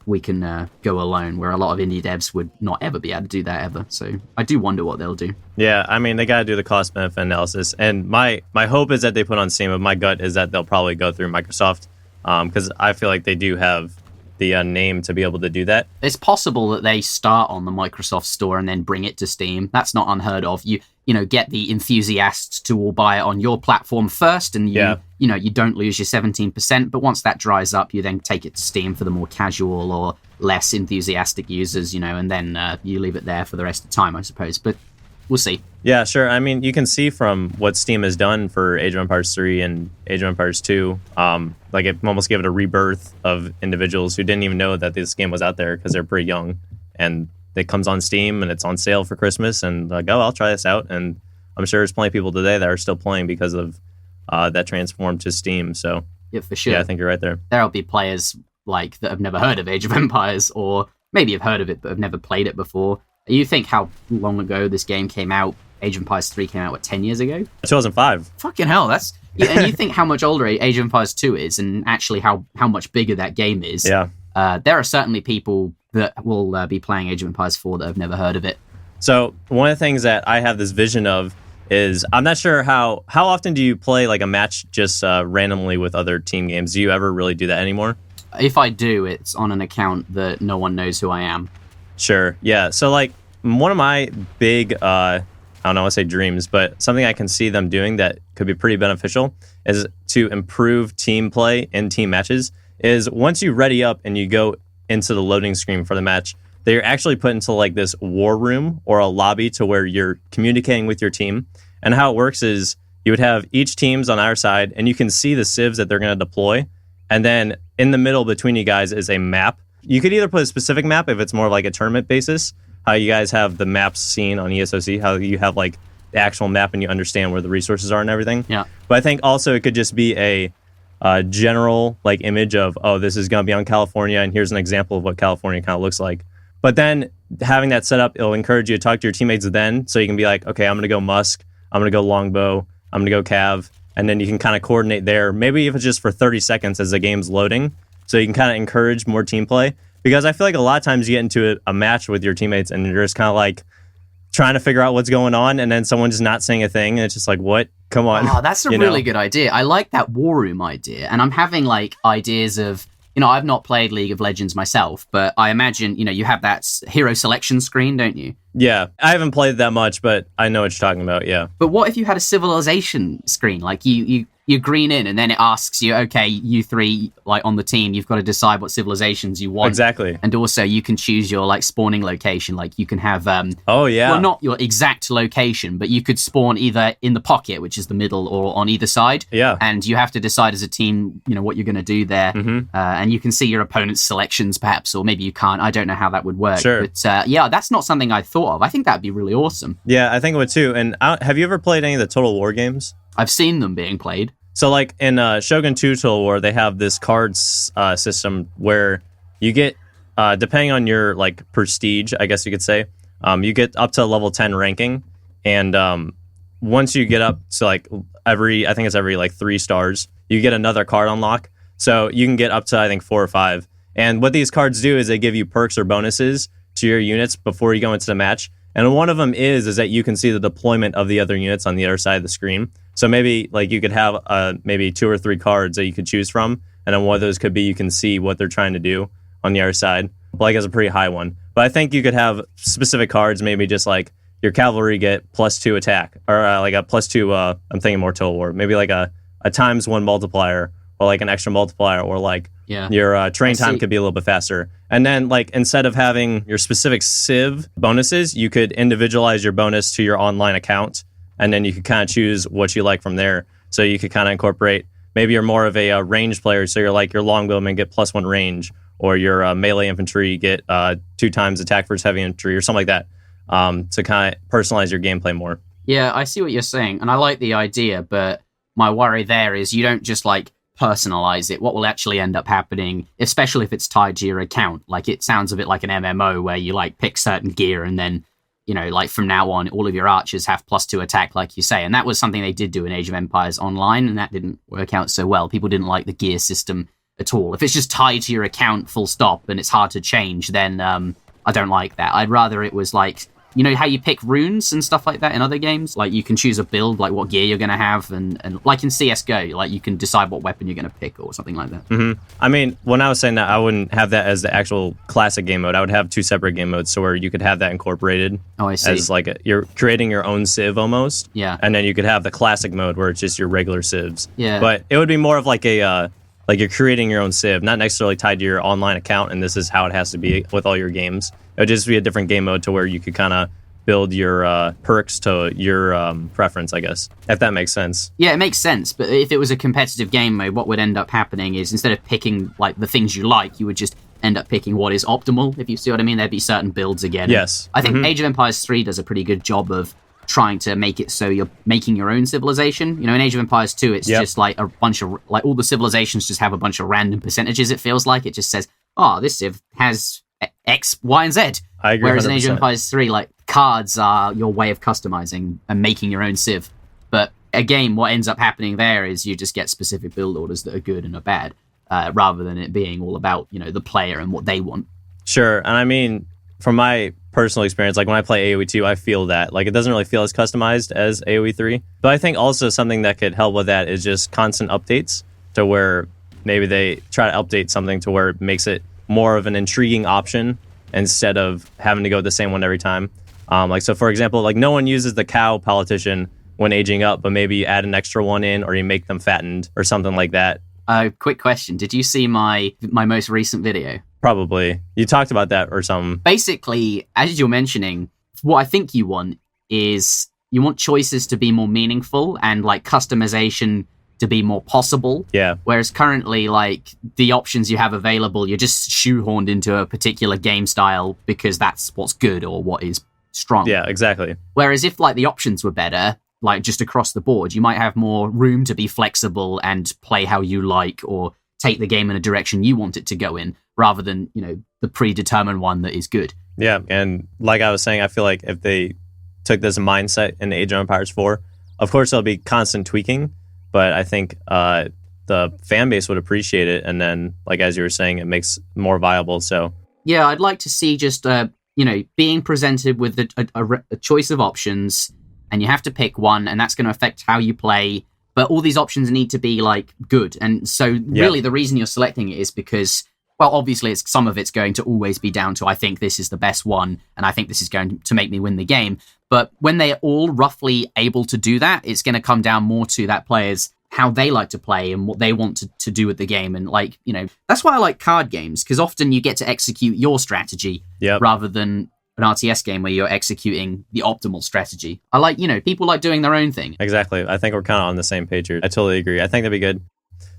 we can go alone, where a lot of indie devs would not ever be able to do that ever. So I do wonder what they'll do. Yeah, I mean, they got to do the cost-benefit analysis. And my hope is that they put on Steam, but my gut is that they'll probably go through Microsoft, because I feel like they do have the name to be able to do that. It's possible that they start on the Microsoft Store and then bring it to Steam. That's not unheard of. You get the enthusiasts to all buy it on your platform first, and you don't lose your 17%. But once that dries up, you then take it to Steam for the more casual or less enthusiastic users, and then you leave it there for the rest of the time, I suppose. But we'll see. Yeah, sure. I mean, you can see from what Steam has done for Age of Empires 3 and Age of Empires 2, like it almost gave it a rebirth of individuals who didn't even know that this game was out there because they're pretty young. And it comes on Steam and it's on sale for Christmas, and like, oh, I'll try this out. And I'm sure there's plenty of people today that are still playing because of that transformed to Steam. So yeah, for sure. Yeah, I think you're right there. There'll be players like that have never heard of Age of Empires, or maybe have heard of it but have never played it before. You think how long ago this game came out? Age of Empires 3 came out, 10 years ago? 2005. Fucking hell, that's... Yeah, and you think how much older Age of Empires 2 is, and actually how much bigger that game is. Yeah. There are certainly people that will be playing Age of Empires 4 that have never heard of it. So one of the things that I have this vision of is, I'm not sure how often do you play like a match just randomly with other team games? Do you ever really do that anymore? If I do, it's on an account that no one knows who I am. Sure, yeah. So like one of my big... I don't know, I want to say dreams, but something I can see them doing that could be pretty beneficial is to improve team play in team matches. Is once you ready up and you go into the loading screen for the match, they're actually put into like this war room or a lobby to where you're communicating with your team. And how it works is you would have each team's on our side, and you can see the civs that they're going to deploy. And then in the middle between you guys is a map. You could either put a specific map if it's more like a tournament basis, how you guys have the maps seen on ESOC, how you have like the actual map and you understand where the resources are and everything. Yeah. But I think also it could just be a general like image of, oh, this is going to be on California, and here's an example of what California kind of looks like. But then having that set up, it'll encourage you to talk to your teammates then, so you can be like, okay, I'm going to go Musk, I'm going to go Longbow, I'm going to go Cav, and then you can kind of coordinate there, maybe if it's just for 30 seconds as the game's loading, so you can kind of encourage more team play. Because I feel like a lot of times you get into a match with your teammates and you're just kind of like trying to figure out what's going on, and then someone's just not saying a thing, and it's just like, what? Come on. Oh, that's a really good idea. I like that war room idea, and I'm having like ideas of, I've not played League of Legends myself, but I imagine, you have that hero selection screen, don't you? Yeah, I haven't played that much, but I know what you're talking about, yeah. But what if you had a civilization screen? Like you green in, and then it asks you, okay, you three, like on the team, you've got to decide what civilizations you want. Exactly. And also you can choose your like spawning location. Like you can have, oh yeah. Well, not your exact location, but you could spawn either in the pocket, which is the middle, or on either side. Yeah. And you have to decide as a team, what you're going to do there. Mm-hmm. And you can see your opponent's selections perhaps, or maybe you can't. I don't know how that would work. Sure. But yeah, that's not something I thought of. I think that'd be really awesome. Yeah, I think it would too. And have you ever played any of the Total War games? I've seen them being played. So like in Shogun 2 Total War, they have this cards system where you get, depending on your like prestige, I guess you could say, you get up to level 10 ranking. And once you get up to like I think it's every like 3 stars, you get another card unlock. So you can get up to, I think, 4 or 5. And what these cards do is they give you perks or bonuses to your units before you go into the match. And one of them is that you can see the deployment of the other units on the other side of the screen. So maybe like you could have maybe 2 or 3 cards that you could choose from, and then one of those could be you can see what they're trying to do on the other side. Like as a pretty high one. But I think you could have specific cards, maybe just like your cavalry get +2 attack, or like a +2. I'm thinking more Total War, maybe like a ×1 multiplier, or like an extra multiplier, or like your train time could be a little bit faster. And then like instead of having your specific civ bonuses, you could individualize your bonus to your online account. And then you could kind of choose what you like from there. So you could kind of incorporate, maybe you're more of a ranged player, so you're like your longbowmen get +1 range, or your melee infantry get 2 times attack versus heavy infantry, or something like that, to kind of personalize your gameplay more. Yeah, I see what you're saying, and I like the idea, but my worry there is you don't just like personalize it. What will actually end up happening, especially if it's tied to your account, like it sounds a bit like an MMO where you like pick certain gear and then like from now on, all of your archers have +2 attack, like you say. And that was something they did do in Age of Empires Online, and that didn't work out so well. People didn't like the gear system at all. If it's just tied to your account full stop and it's hard to change, then I don't like that. I'd rather it was like, how you pick runes and stuff like that in other games? Like you can choose a build, like what gear you're going to have, and like in CSGO, like you can decide what weapon you're going to pick or something like that. Mm-hmm. I mean, when I was saying that, I wouldn't have that as the actual classic game mode. I would have 2 separate game modes, so where you could have that incorporated. Oh, I see. As like you're creating your own civ almost. Yeah. And then you could have the classic mode where it's just your regular civs. Yeah. But it would be more of like a like you're creating your own civ, not necessarily tied to your online account, and this is how it has to be with all your games. It would just be a different game mode to where you could kind of build your perks to your preference, I guess, if that makes sense. Yeah, it makes sense. But if it was a competitive game mode, what would end up happening is instead of picking like the things you like, you would just end up picking what is optimal, if you see what I mean. There'd be certain builds again. Yes. I think Age of Empires 3 does a pretty good job of trying to make it so you're making your own civilization. In Age of Empires 2, it's just like a bunch of, like all the civilizations just have a bunch of random percentages, it feels like. It just says, oh, this civ has X, Y, and Z. I agree. Whereas 100%. in Age of Empires 3, like, cards are your way of customizing and making your own civ. But again, what ends up happening there is you just get specific build orders that are good and are bad, rather than it being all about, the player and what they want. Sure. And I mean, from my personal experience, like when I play AoE 2, I feel that. Like it doesn't really feel as customized as AoE 3. But I think also something that could help with that is just constant updates, to where maybe they try to update something to where it makes it more of an intriguing option instead of having to go the same one every time. Like, so for example, like no one uses the cow politician when aging up, but maybe you add an extra one in, or you make them fattened or something like that. Quick question. Did you see my most recent video? Probably. You talked about that or something. Basically, as you're mentioning, what I think you want is you want choices to be more meaningful, and like customization to be more possible. Yeah. Whereas currently, like, the options you have available, you're just shoehorned into a particular game style because that's what's good or what is strong. Yeah, exactly. Whereas if, like, the options were better, like, just across the board, you might have more room to be flexible and play how you like or take the game in a direction you want it to go in, rather than, you know, the predetermined one that is good. Yeah, and like I was saying, I feel like if they took this mindset in Age of Empires 4, of course there'll be constant tweaking, but I think the fan base would appreciate it, and then, like as you were saying, it makes more viable. So yeah, I'd like to see just you know, being presented with a choice of options, and you have to pick one, and that's going to affect how you play. But all these options need to be, like, good. And so really the reason you're selecting it is because, well, obviously some of it's going to always be down to, I think this is the best one, and I think this is going to make me win the game. But when they're all roughly able to do that, it's going to come down more to that player's how they like to play and what they want to do with the game. And, like, you know, that's why I like card games, because often you get to execute your strategy rather than an RTS game where you're executing the optimal strategy. I like, you know, people like doing their own thing. Exactly. I think we're kind of on the same page here. I totally agree. I think that'd be good.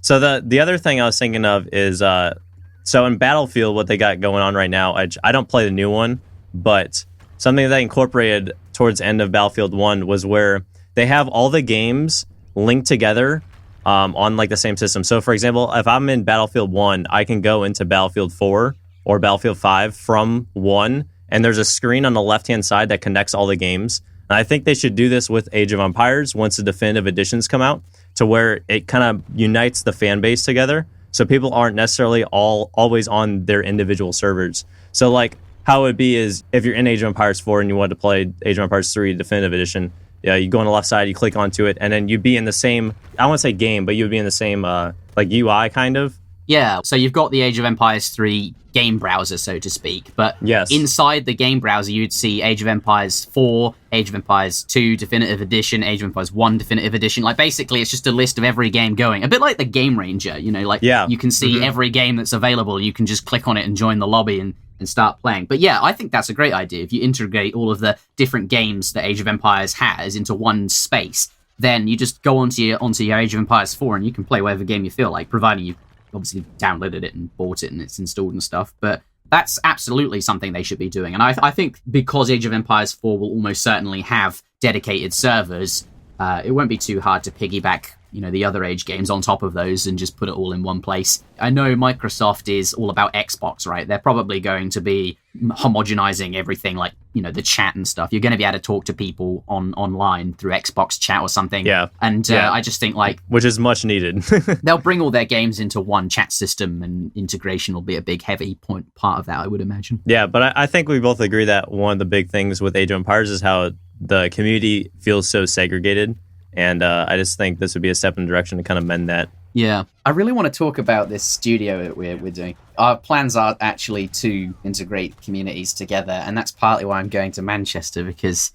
So the other thing I was thinking of is, so in Battlefield, what they got going on right now, I don't play the new one, but something that they incorporated towards the end of Battlefield 1 was where they have all the games linked together on, like, the same system. So, for example, if I'm in Battlefield 1, I can go into Battlefield 4 or Battlefield 5 from 1, and there's a screen on the left-hand side that connects all the games. And I think they should do this with Age of Empires once the definitive editions come out, to where it kind of unites the fan base together, so people aren't necessarily always on their individual servers. So, like, how it would be is if you're in Age of Empires 4 and you want to play Age of Empires 3 Definitive Edition, you go on the left side, you click onto it, and then you'd be in the same, I won't say game, but you would be in the same like UI kind of. Yeah, so you've got the Age of Empires 3 game browser, so to speak, but inside the game browser, you'd see Age of Empires 4, Age of Empires 2 Definitive Edition, Age of Empires 1 Definitive Edition. Like, basically, it's just a list of every game going. A bit like the Game Ranger, you know, like, you can see every game that's available. You can just click on it and join the lobby and start playing. But yeah, I think that's a great idea. If you integrate all of the different games that Age of Empires has into one space, then you just go onto your Age of Empires 4 and you can play whatever game you feel like, providing you obviously downloaded it and bought it and it's installed and stuff. But that's absolutely something they should be doing. And I think because Age of Empires 4 will almost certainly have dedicated servers, it won't be too hard to piggyback, you know, the other Age games on top of those and just put it all in one place. I know Microsoft is all about Xbox, right? They're probably going to be homogenizing everything, like, you know, the chat and stuff. You're going to be able to talk to people online through Xbox chat or something. Yeah. And I just think, like, which is much needed. They'll bring all their games into one chat system, and integration will be a big, heavy part of that, I would imagine. Yeah, but I think we both agree that one of the big things with Age of Empires is how the community feels so segregated. And I just think this would be a step in the direction to kind of mend that. Yeah. I really want to talk about this studio that we're doing. Our plans are actually to integrate communities together, and that's partly why I'm going to Manchester, because,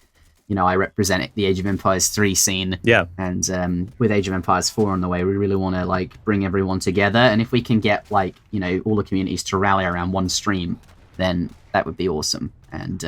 you know, I represent the Age of Empires 3 scene. Yeah. And with Age of Empires 4 on the way, we really want to, like, bring everyone together. And if we can get, like, you know, all the communities to rally around one stream, then that would be awesome. And,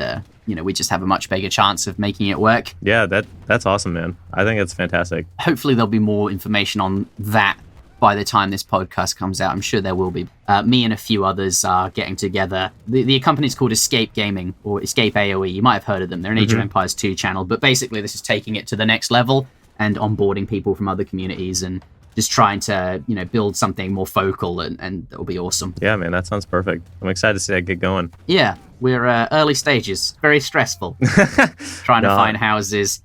you know, we just have a much bigger chance of making it work. Yeah, that's awesome, man. I think it's fantastic. Hopefully there'll be more information on that by the time this podcast comes out. I'm sure there will be. Me and a few others are getting together. The company's called Escape Gaming, or Escape AOE. You might have heard of them. They're an Age of Empires 2 channel. But basically this is taking it to the next level and onboarding people from other communities and just trying to, you know, build something more focal, and it'll be awesome. Yeah, man, that sounds perfect. I'm excited to see that get going. Yeah, we're early stages. Very stressful. Trying to find houses.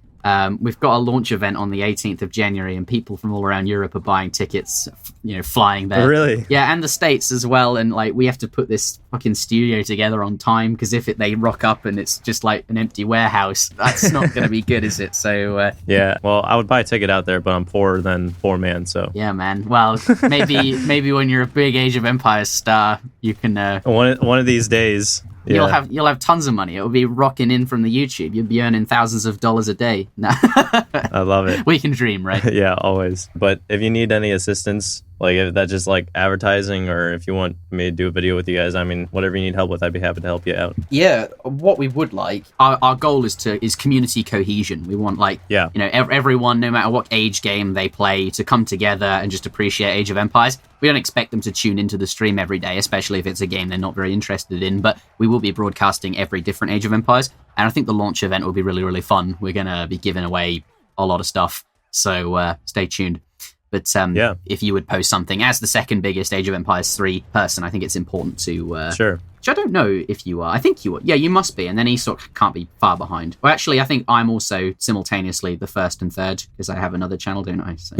We've got a launch event on the 18th of January, and people from all around Europe are buying tickets, you know, flying there. Really? Yeah, and the States as well. And, like, we have to put this fucking studio together on time, because if they rock up and it's just like an empty warehouse, that's not going to be good, is it? So yeah, well, I would buy a ticket out there, but I'm poorer than poor man, so yeah, man. Well, maybe when you're a big Age of Empires star, you can one of these days. Yeah. You'll have tons of money. It will be rocking in from the YouTube. You'll be earning thousands of dollars a day. No. I love it. We can dream, right? Yeah, always. But if you need any assistance, Like, if that's just like advertising, or if you want me to do a video with you guys, I mean, whatever you need help with, I'd be happy to help you out. Yeah, what we would like, our goal is community cohesion. We want everyone, no matter what age game they play, to come together and just appreciate Age of Empires. We don't expect them to tune into the stream every day, especially if it's a game they're not very interested in, but we will be broadcasting every different Age of Empires, and I think the launch event will be really, really fun. We're going to be giving away a lot of stuff, so stay tuned. But if you would post something as the second biggest Age of Empires 3 person, I think it's important to... Sure. Which I don't know if you are. I think you are. Yeah, you must be. And then ESOC can't be far behind. Well, actually, I think I'm also simultaneously the first and third, because I have another channel, don't I? So.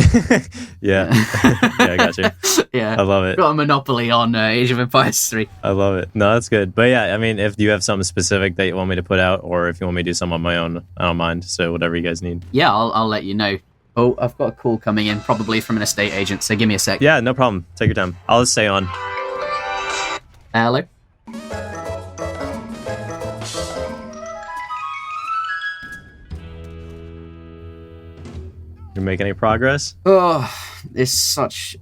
Yeah. Yeah, I got you. Yeah. I love it. Got a monopoly on Age of Empires 3. I love it. No, that's good. But yeah, I mean, if you have something specific that you want me to put out, or if you want me to do something on my own, I don't mind. So whatever you guys need. Yeah, I'll let you know. Oh, I've got a call coming in, probably from an estate agent, so give me a sec. Yeah, no problem. Take your time. I'll just stay on. Hello? You make any progress? Oh, it's such...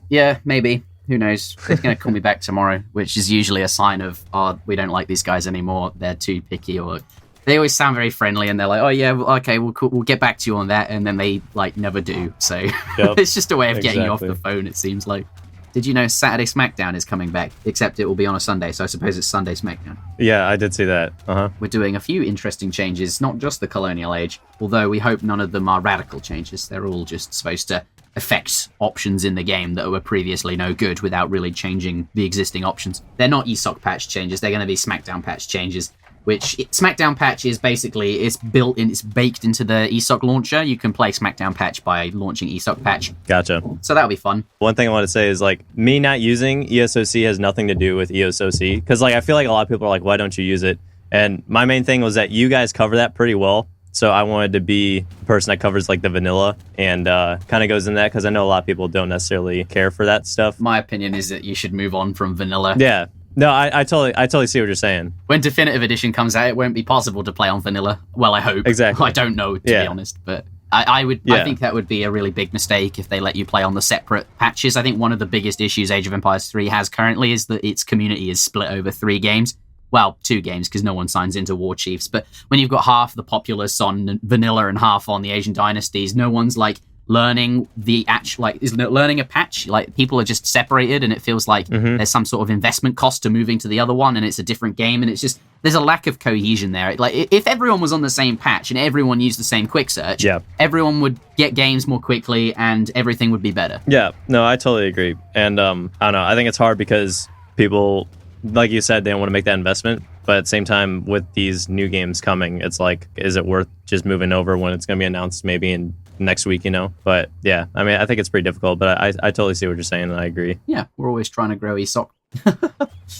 Yeah, maybe. Who knows? They're going to call me back tomorrow, which is usually a sign of, we don't like these guys anymore. They're too picky, or... They always sound very friendly, and they're like, "Oh yeah, okay, we'll get back to you on that," and then they never do. So it's just a way of getting you off the phone. It seems like. Did you know Saturday SmackDown is coming back? Except it will be on a Sunday, so I suppose it's Sunday SmackDown. Yeah, I did see that. We're doing a few interesting changes, not just the Colonial Age, although we hope none of them are radical changes. They're all just supposed to affect options in the game that were previously no good without really changing the existing options. They're not ESOC patch changes. They're going to be SmackDown patch changes. Which SmackDown patch is basically, it's baked into the ESOC launcher. You can play SmackDown patch by launching ESOC patch. Gotcha. So that'll be fun. One thing I want to say is, like, me not using ESOC has nothing to do with ESOC, because like I feel like a lot of people are like, why don't you use it? And my main thing was that you guys cover that pretty well. So I wanted to be the person that covers like the vanilla and kind of goes in that, because I know a lot of people don't necessarily care for that stuff. My opinion is that you should move on from vanilla. Yeah. No, I totally see what you're saying. When Definitive Edition comes out, it won't be possible to play on vanilla. Well, I hope. Exactly. I don't know, to be honest, but I think that would be a really big mistake if they let you play on the separate patches. I think one of the biggest issues Age of Empires 3 has currently is that its community is split over 3 games. Well, 2 games, because no one signs into War Chiefs. But when you've got half the populace on vanilla and half on the Asian dynasties, no one's like learning learning a patch. Like, people are just separated, and it feels like there's some sort of investment cost to moving to the other one, and it's a different game, and it's just, there's a lack of cohesion there. Like, if everyone was on the same patch and everyone used the same quick search, everyone would get games more quickly and everything would be better. Yeah, no, I totally agree. And I don't know, I think it's hard because people, like you said, they don't want to make that investment. But at the same time, with these new games coming, it's like, is it worth just moving over when it's going to be announced maybe in next week, But yeah, I mean, I think it's pretty difficult, but I totally see what you're saying, and I agree. Yeah, we're always trying to grow ESOC.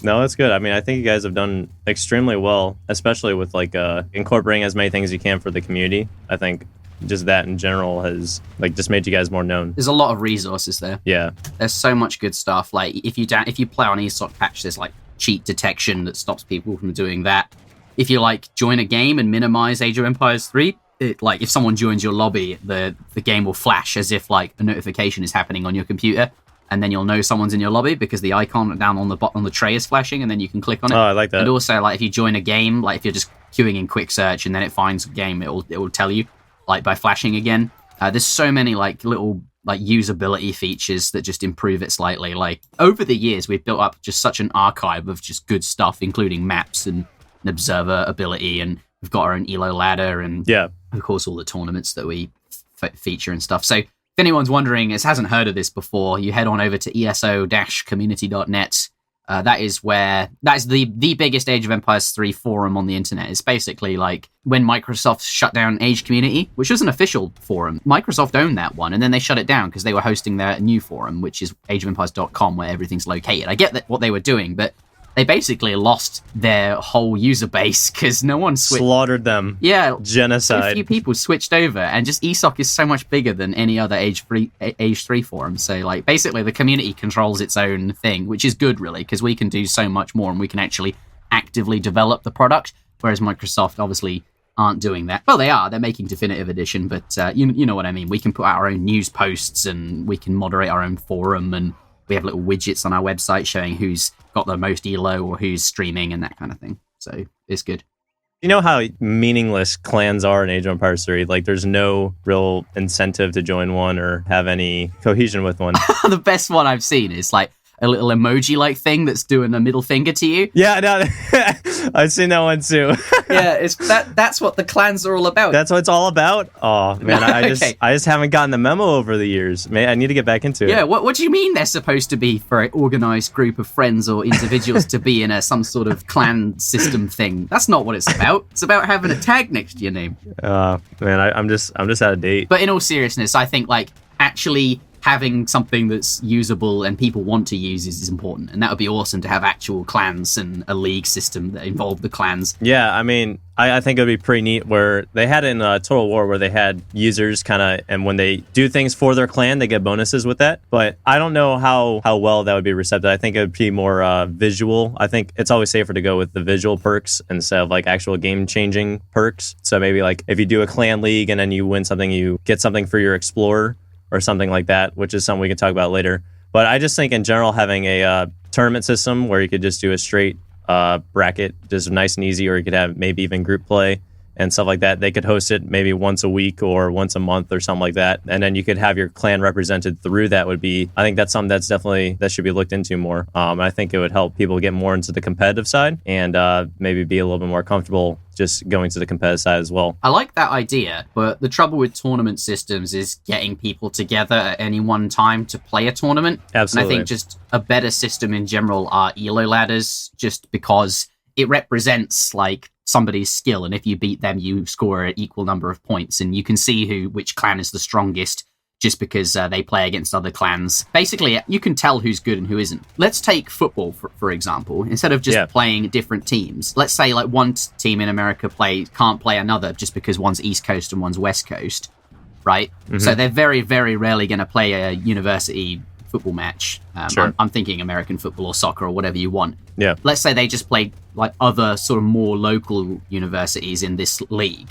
No, that's good. I mean, I think you guys have done extremely well, especially with like incorporating as many things as you can for the community. I think just that in general has like just made you guys more known. There's a lot of resources there. Yeah. There's so much good stuff. Like, if you play on ESOC patch, there's like cheat detection that stops people from doing that. If you like join a game and minimize Age of Empires 3, like if someone joins your lobby, the game will flash as if like a notification is happening on your computer, and then you'll know someone's in your lobby because the icon down on the tray is flashing, and then you can click on it. Oh, I like that. And also, like, if you join a game, like if you're just queuing in quick search and then it finds a game, it will tell you like by flashing again. There's so many like little like usability features that just improve it slightly. Like, over the years, we've built up just such an archive of just good stuff, including maps and observer ability, and we've got our own elo ladder, and of course all the tournaments that we feature and stuff. So if anyone's wondering, hasn't heard of this before, you head on over to eso-community.net. That's the biggest Age of Empires 3 forum on the internet. It's basically like when Microsoft shut down Age Community, which was an official forum. Microsoft owned that one, and then they shut it down because they were hosting their new forum, which is ageofempires.com, where everything's located. I get what they were doing, but they basically lost their whole user base because no one slaughtered them. Yeah, genocide. So few people switched over, and just ESOC is so much bigger than any other Age 3 forum. So like basically the community controls its own thing, which is good really, because we can do so much more and we can actually actively develop the product. Whereas Microsoft obviously aren't doing that. Well, they are. They're making Definitive Edition, but you know what I mean. We can put out our own news posts, and we can moderate our own forum, and we have little widgets on our website showing who's got the most elo or who's streaming and that kind of thing. So it's good. You know how meaningless clans are in Age of Empires 3? Like, there's no real incentive to join one or have any cohesion with one. The best one I've seen is like a little emoji-like thing that's doing a middle finger to you. Yeah, no, I've seen that one too. Yeah, that's what the clans are all about. That's what it's all about? Oh, man, I just haven't gotten the memo over the years. Man, I need to get back into it. Yeah, what do you mean they're supposed to be for an organized group of friends or individuals to be in some sort of clan system thing? That's not what it's about. It's about having a tag next to your name. Man, I'm just out of date. But in all seriousness, I think like actually having something that's usable and people want to use is important, and that would be awesome to have actual clans and a league system that involved the clans. Yeah, I mean, I think it would be pretty neat where they had in Total War where they had users kind of, and when they do things for their clan, they get bonuses with that. But I don't know how well that would be received. I think it would be more visual. I think it's always safer to go with the visual perks instead of like actual game-changing perks. So maybe like if you do a clan league and then you win something, you get something for your explorer or something like that, which is something we can talk about later. But I just think in general having a tournament system where you could just do a straight bracket, just nice and easy, or you could have maybe even group play and stuff like that. They could host it maybe once a week or once a month or something like that. And then you could have your clan represented through that I think that's something that's definitely, that should be looked into more. I think it would help people get more into the competitive side and maybe be a little bit more comfortable just going to the competitive side as well. I like that idea, but the trouble with tournament systems is getting people together at any one time to play a tournament. Absolutely. And I think just a better system in general are elo ladders, just because it represents like somebody's skill, and if you beat them, you score an equal number of points, and you can see which clan is the strongest just because they play against other clans. Basically, you can tell who's good and who isn't. Let's take football, for example. Instead of just playing different teams, let's say like one team in America can't play another just because one's East Coast and one's West Coast, right? Mm-hmm. So they're very, very rarely going to play a university football match. Sure. I'm thinking American football or soccer or whatever you want. Yeah. Let's say they just played like other sort of more local universities in this league,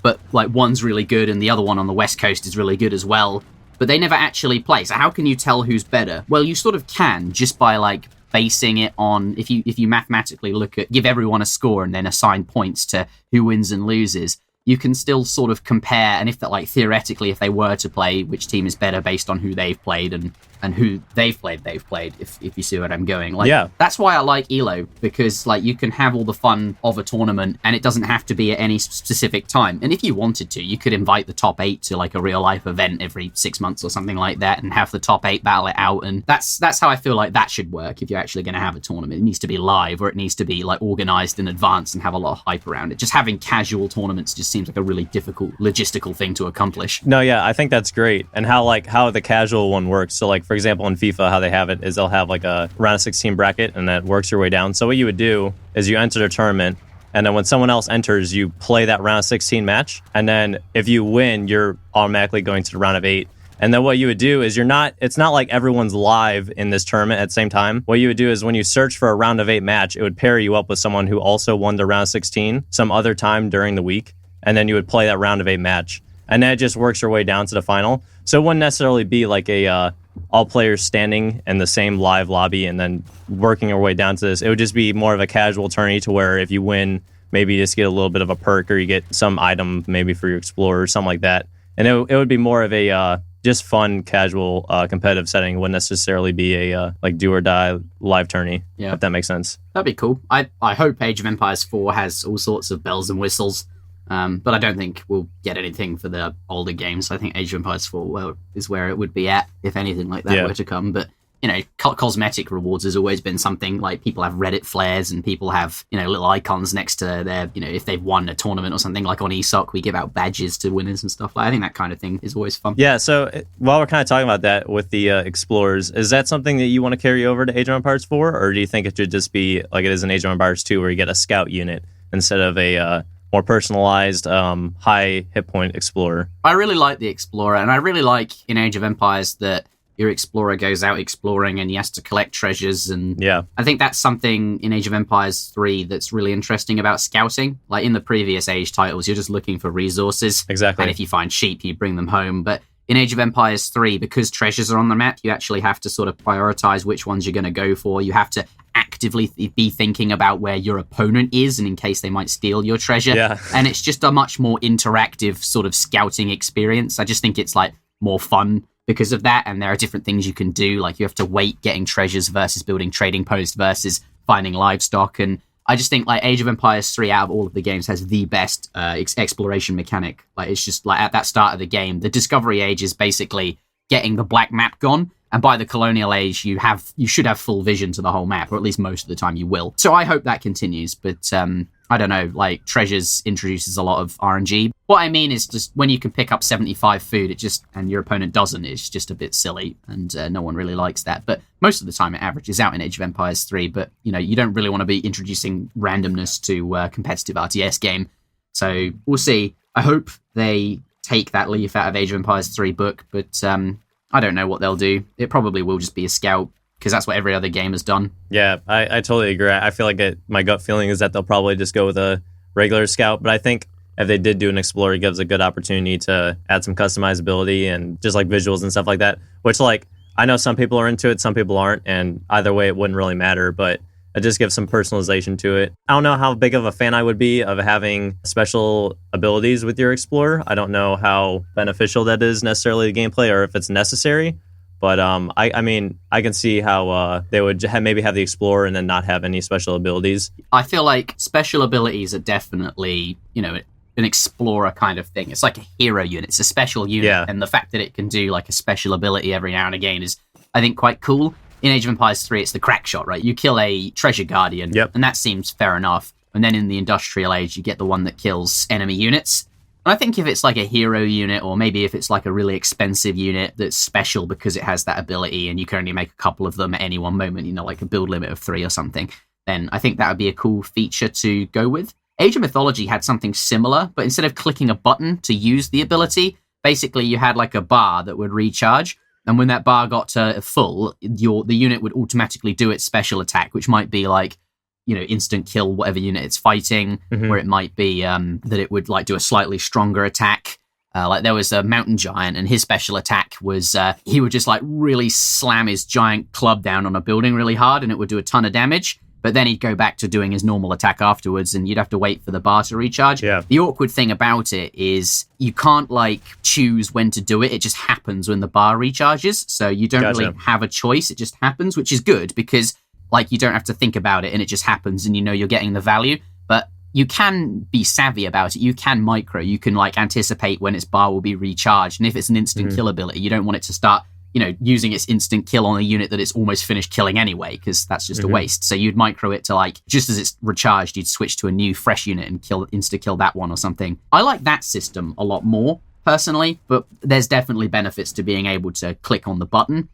but like one's really good and the other one on the West Coast is really good as well, but they never actually play. So how can you tell who's better? Well, you sort of can just by like basing it on, if you mathematically give everyone a score and then assign points to who wins and loses, you can still sort of compare, and if that, like, theoretically, if they were to play, which team is better based on who they've played and who they've played, if you see what I'm going. Like, yeah. That's why I like ELO, because, like, you can have all the fun of a tournament, and it doesn't have to be at any specific time. And if you wanted to, you could invite the top 8 to, like, a real-life event every 6 months or something like that, and have the top 8 battle it out, and that's how I feel like that should work if you're actually going to have a tournament. It needs to be live, or it needs to be, like, organized in advance and have a lot of hype around it. Just having casual tournaments just seems like a really difficult logistical thing to accomplish. No, yeah, I think that's great. And how the casual one works. So, like, for example, in FIFA, how they have it is they'll have like a round of 16 bracket, and that works your way down. So what you would do is you enter the tournament, and then when someone else enters, you play that round of 16 match. And then if you win, you're automatically going to the round of 8. And then what you would do is it's not like everyone's live in this tournament at the same time. What you would do is when you search for a round of 8 match, it would pair you up with someone who also won the round of 16 some other time during the week. And then you would play that round of 8 match. And then it just works your way down to the final. So it wouldn't necessarily be like a all players standing in the same live lobby and then working your way down to this. It would just be more of a casual tourney to where if you win, maybe you just get a little bit of a perk, or you get some item maybe for your explorer or something like that. And it would be more of a just fun, casual, competitive setting. It wouldn't necessarily be a like do or die live tourney, if that makes sense. That'd be cool. I hope Age of Empires 4 has all sorts of bells and whistles. But I don't think we'll get anything for the older games. I think Age of Empires 4 is where it would be at if anything like that were to come. But, you know, cosmetic rewards has always been something. Like, people have Reddit flares and people have, you know, little icons next to their, you know, if they've won a tournament or something. Like on ESOC, we give out badges to winners and stuff. Like, I think that kind of thing is always fun. Yeah, so while we're kind of talking about that with the Explorers, is that something that you want to carry over to Age of Empires 4? Or do you think it should just be like it is in Age of Empires 2 where you get a scout unit instead of a more personalized, high hit point explorer? I really like the explorer, and I really like in Age of Empires that your explorer goes out exploring and he has to collect treasures. And yeah, I think that's something in Age of Empires 3 that's really interesting about scouting. Like in the previous Age titles, you're just looking for resources. Exactly. And if you find sheep, you bring them home. But in Age of Empires 3, because treasures are on the map, you actually have to sort of prioritize which ones you're going to go for. You have to actively be thinking about where your opponent is and in case they might steal your treasure. Yeah. And it's just a much more interactive sort of scouting experience. I just think it's like more fun because of that. And there are different things you can do. Like you have to wait getting treasures versus building trading posts versus finding livestock. And I just think like Age of Empires 3 out of all of the games has the best exploration mechanic. Like it's just like at that start of the game, the Discovery Age is basically getting the black map gone. And by the Colonial Age, you should have full vision to the whole map, or at least most of the time you will. So I hope that continues. But I don't know, like treasures introduces a lot of RNG. What I mean is just when you can pick up 75 food, and your opponent doesn't, it's just a bit silly, and no one really likes that. But most of the time it averages out in Age of Empires 3. But you don't really want to be introducing randomness to a competitive RTS game. So we'll see. I hope they take that leaf out of Age of Empires 3 book, but I don't know what they'll do. It probably will just be a scout, because that's what every other game has done. Yeah, I totally agree. I feel like my gut feeling is that they'll probably just go with a regular scout, but I think if they did do an explorer, it gives a good opportunity to add some customizability and just like visuals and stuff like that, which like I know some people are into it, some people aren't, and either way it wouldn't really matter, but it just gives some personalization to it. I don't know how big of a fan I would be of having special abilities with your explorer. I don't know how beneficial that is necessarily to gameplay or if it's necessary. But I mean, I can see how they would maybe have the explorer and then not have any special abilities. I feel like special abilities are definitely, an explorer kind of thing. It's like a hero unit. It's a special unit. Yeah. And the fact that it can do like a special ability every now and again is, I think, quite cool. In Age of Empires 3, it's the crack shot, right? You kill a treasure guardian, yep. And that seems fair enough. And then in the Industrial Age, you get the one that kills enemy units. And I think if it's like a hero unit, or maybe if it's like a really expensive unit that's special because it has that ability and you can only make a couple of them at any one moment, like a build limit of 3 or something, then I think that would be a cool feature to go with. Age of Mythology had something similar, but instead of clicking a button to use the ability, basically you had like a bar that would recharge. And when that bar got to full, the unit would automatically do its special attack, which might be like, instant kill whatever unit it's fighting, or it might be that it would like do a slightly stronger attack. Like there was a mountain giant, and his special attack was he would just like really slam his giant club down on a building really hard, and it would do a ton of damage. But then he'd go back to doing his normal attack afterwards, and you'd have to wait for the bar to recharge. Yeah. The awkward thing about it is you can't like choose when to do it. It just happens when the bar recharges. So you don't really have a choice. It just happens, which is good because like you don't have to think about it and it just happens and you're getting the value. But you can be savvy about it. You can micro. You can like anticipate when its bar will be recharged. And if it's an instant kill ability, you don't want it to start using its instant kill on a unit that it's almost finished killing anyway, because that's just a waste. So you'd micro it to like, just as it's recharged, you'd switch to a new fresh unit and insta-kill that one or something. I like that system a lot more, personally, but there's definitely benefits to being able to click on the button.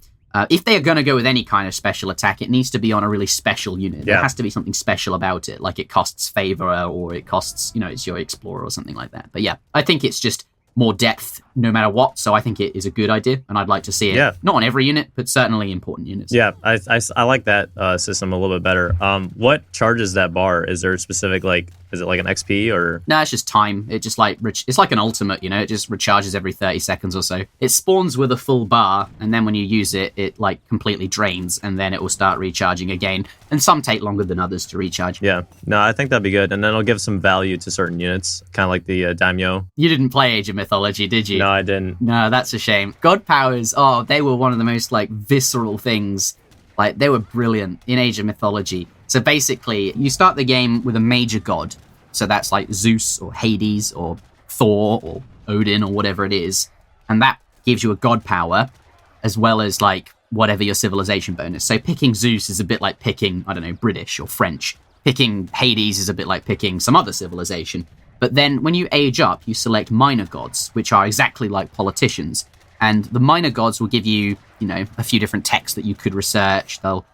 If they are going to go with any kind of special attack, it needs to be on a really special unit. There has to be something special about it, like it costs favor or it costs, it's your explorer or something like that. But yeah, I think it's just more depth no matter what. So I think it is a good idea, and I'd like to see it not on every unit, but certainly important units. Yeah, I like that system a little bit better. What charges that bar? Is there a specific is it like an XP or? No, it's just time. It just like it's like an ultimate, it just recharges every 30 seconds or so. It spawns with a full bar, and then when you use it, it like completely drains, and then it will start recharging again. And some take longer than others to recharge. Yeah, no, I think that'd be good, and then it'll give some value to certain units, kind of like the daimyo. You didn't play Age of Mythology, did you? No, I didn't. No, that's a shame. God powers, they were one of the most like visceral things. Like they were brilliant in Age of Mythology. So basically, you start the game with a major god. So that's like Zeus or Hades or Thor or Odin or whatever it is. And that gives you a god power as well as like whatever your civilization bonus. So picking Zeus is a bit like picking, I don't know, British or French. Picking Hades is a bit like picking some other civilization. But then when you age up, you select minor gods, which are exactly like politicians. And the minor gods will give you, a few different techs that you could research. They'll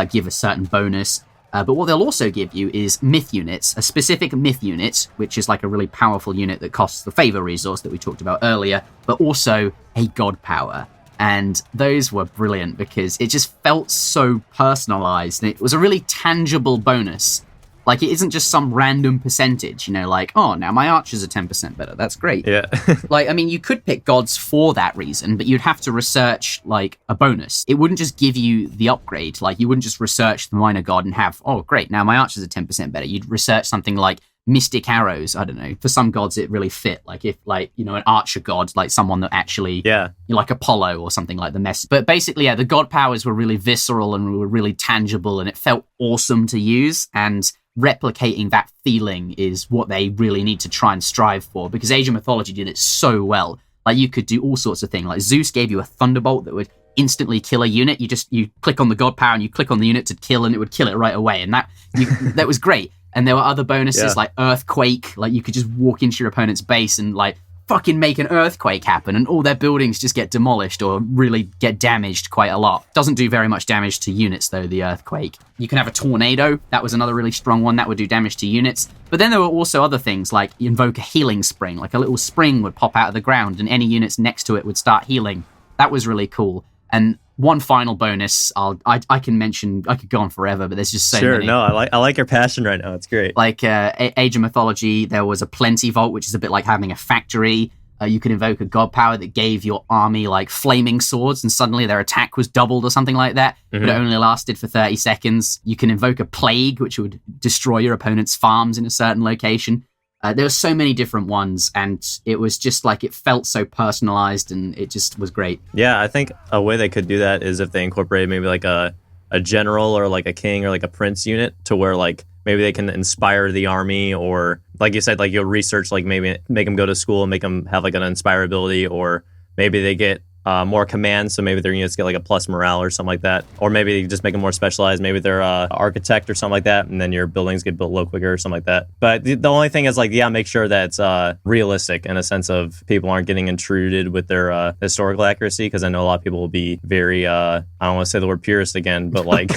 give a certain bonus. But what they'll also give you is myth units, a specific myth unit, which is like a really powerful unit that costs the favor resource that we talked about earlier, but also a god power. And those were brilliant because it just felt so personalized. And it was a really tangible bonus. Like, it isn't just some random percentage, like, oh, now my archers are 10% better. That's great. Yeah. Like, I mean, you could pick gods for that reason, but you'd have to research, like, a bonus. It wouldn't just give you the upgrade. Like, you wouldn't just research the minor god and have, oh, great, now my archers are 10% better. You'd research something like mystic arrows. I don't know. For some gods, it really fit. Like, if, like, an archer god, like someone that actually, like Apollo or something like the mess. But basically, the god powers were really visceral and were really tangible, and it felt awesome to use. And replicating that feeling is what they really need to try and strive for, because Age of Mythology did it so well. Like, you could do all sorts of things. Like, Zeus gave you a thunderbolt that would instantly kill a unit. You click on the god power and you click on the unit to kill, and it would kill it right away. And that was great. And there were other bonuses like Earthquake. Like, you could just walk into your opponent's base and like fucking make an earthquake happen, and all their buildings just get demolished or really get damaged quite a lot. Doesn't do very much damage to units though, the earthquake. You can have a tornado. That was another really strong one that would do damage to units. But then there were also other things, like you invoke a healing spring. Like, a little spring would pop out of the ground and any units next to it would start healing. That was really cool. And one final bonus, I can mention, I could go on forever, but there's just so many. Sure, no, I like your passion right now. It's great. Like Age of Mythology, there was a Plenty Vault, which is a bit like having a factory. You could invoke a god power that gave your army like flaming swords, and suddenly their attack was doubled or something like that, but it only lasted for 30 seconds. You can invoke a plague, which would destroy your opponent's farms in a certain location. There were so many different ones, and it was just like, it felt so personalized, and it just was great. Yeah, I think a way they could do that is if they incorporated maybe like a general or like a king or like a prince unit, to where like maybe they can inspire the army, or like you said, like you'll research, like maybe make them go to school and make them have like an inspire ability, or maybe they get more commands, so maybe their units get like a plus morale or something like that, or maybe you just make them more specialized. Maybe they're architect or something like that, and then your buildings get built a little quicker or something like that. But the only thing is, like, make sure that it's realistic in a sense of people aren't getting intruded with their historical accuracy, because I know a lot of people will be very I don't want to say the word purist again, but like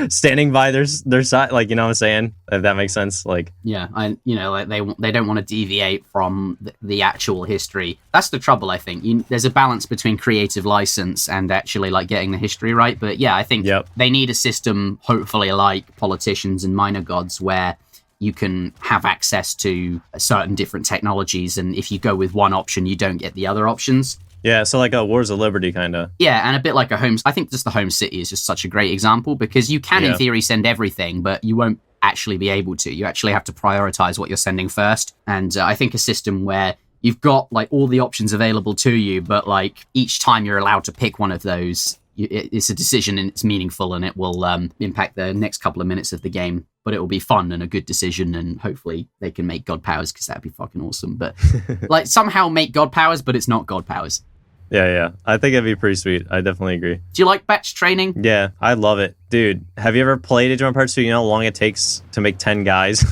standing by their side, like, you know what I'm saying, if that makes sense. Like, yeah, like they don't want to deviate from the actual history. That's the trouble, I think. There's a balance between creative license and actually like getting the history right. But yeah, I think they need a system, hopefully like Politicians and Minor Gods, where you can have access to certain different technologies, and if you go with one option, you don't get the other options. Yeah, so like a Wars of Liberty kind of. Yeah, and a bit like a home. I think just the home city is just such a great example, because you can in theory send everything, but you won't actually be able to. You actually have to prioritize what you're sending first. And I think a system where you've got like all the options available to you, but like each time you're allowed to pick one of those, it's a decision and it's meaningful, and it will impact the next couple of minutes of the game. But it will be fun and a good decision, and hopefully they can make god powers, because that'd be fucking awesome. But like somehow make god powers, but it's not god powers. Yeah. I think it'd be pretty sweet. I definitely agree. Do you like batch training? Yeah, I love it. Dude, have you ever played Age of Empires 2? You know how long it takes to make 10 guys?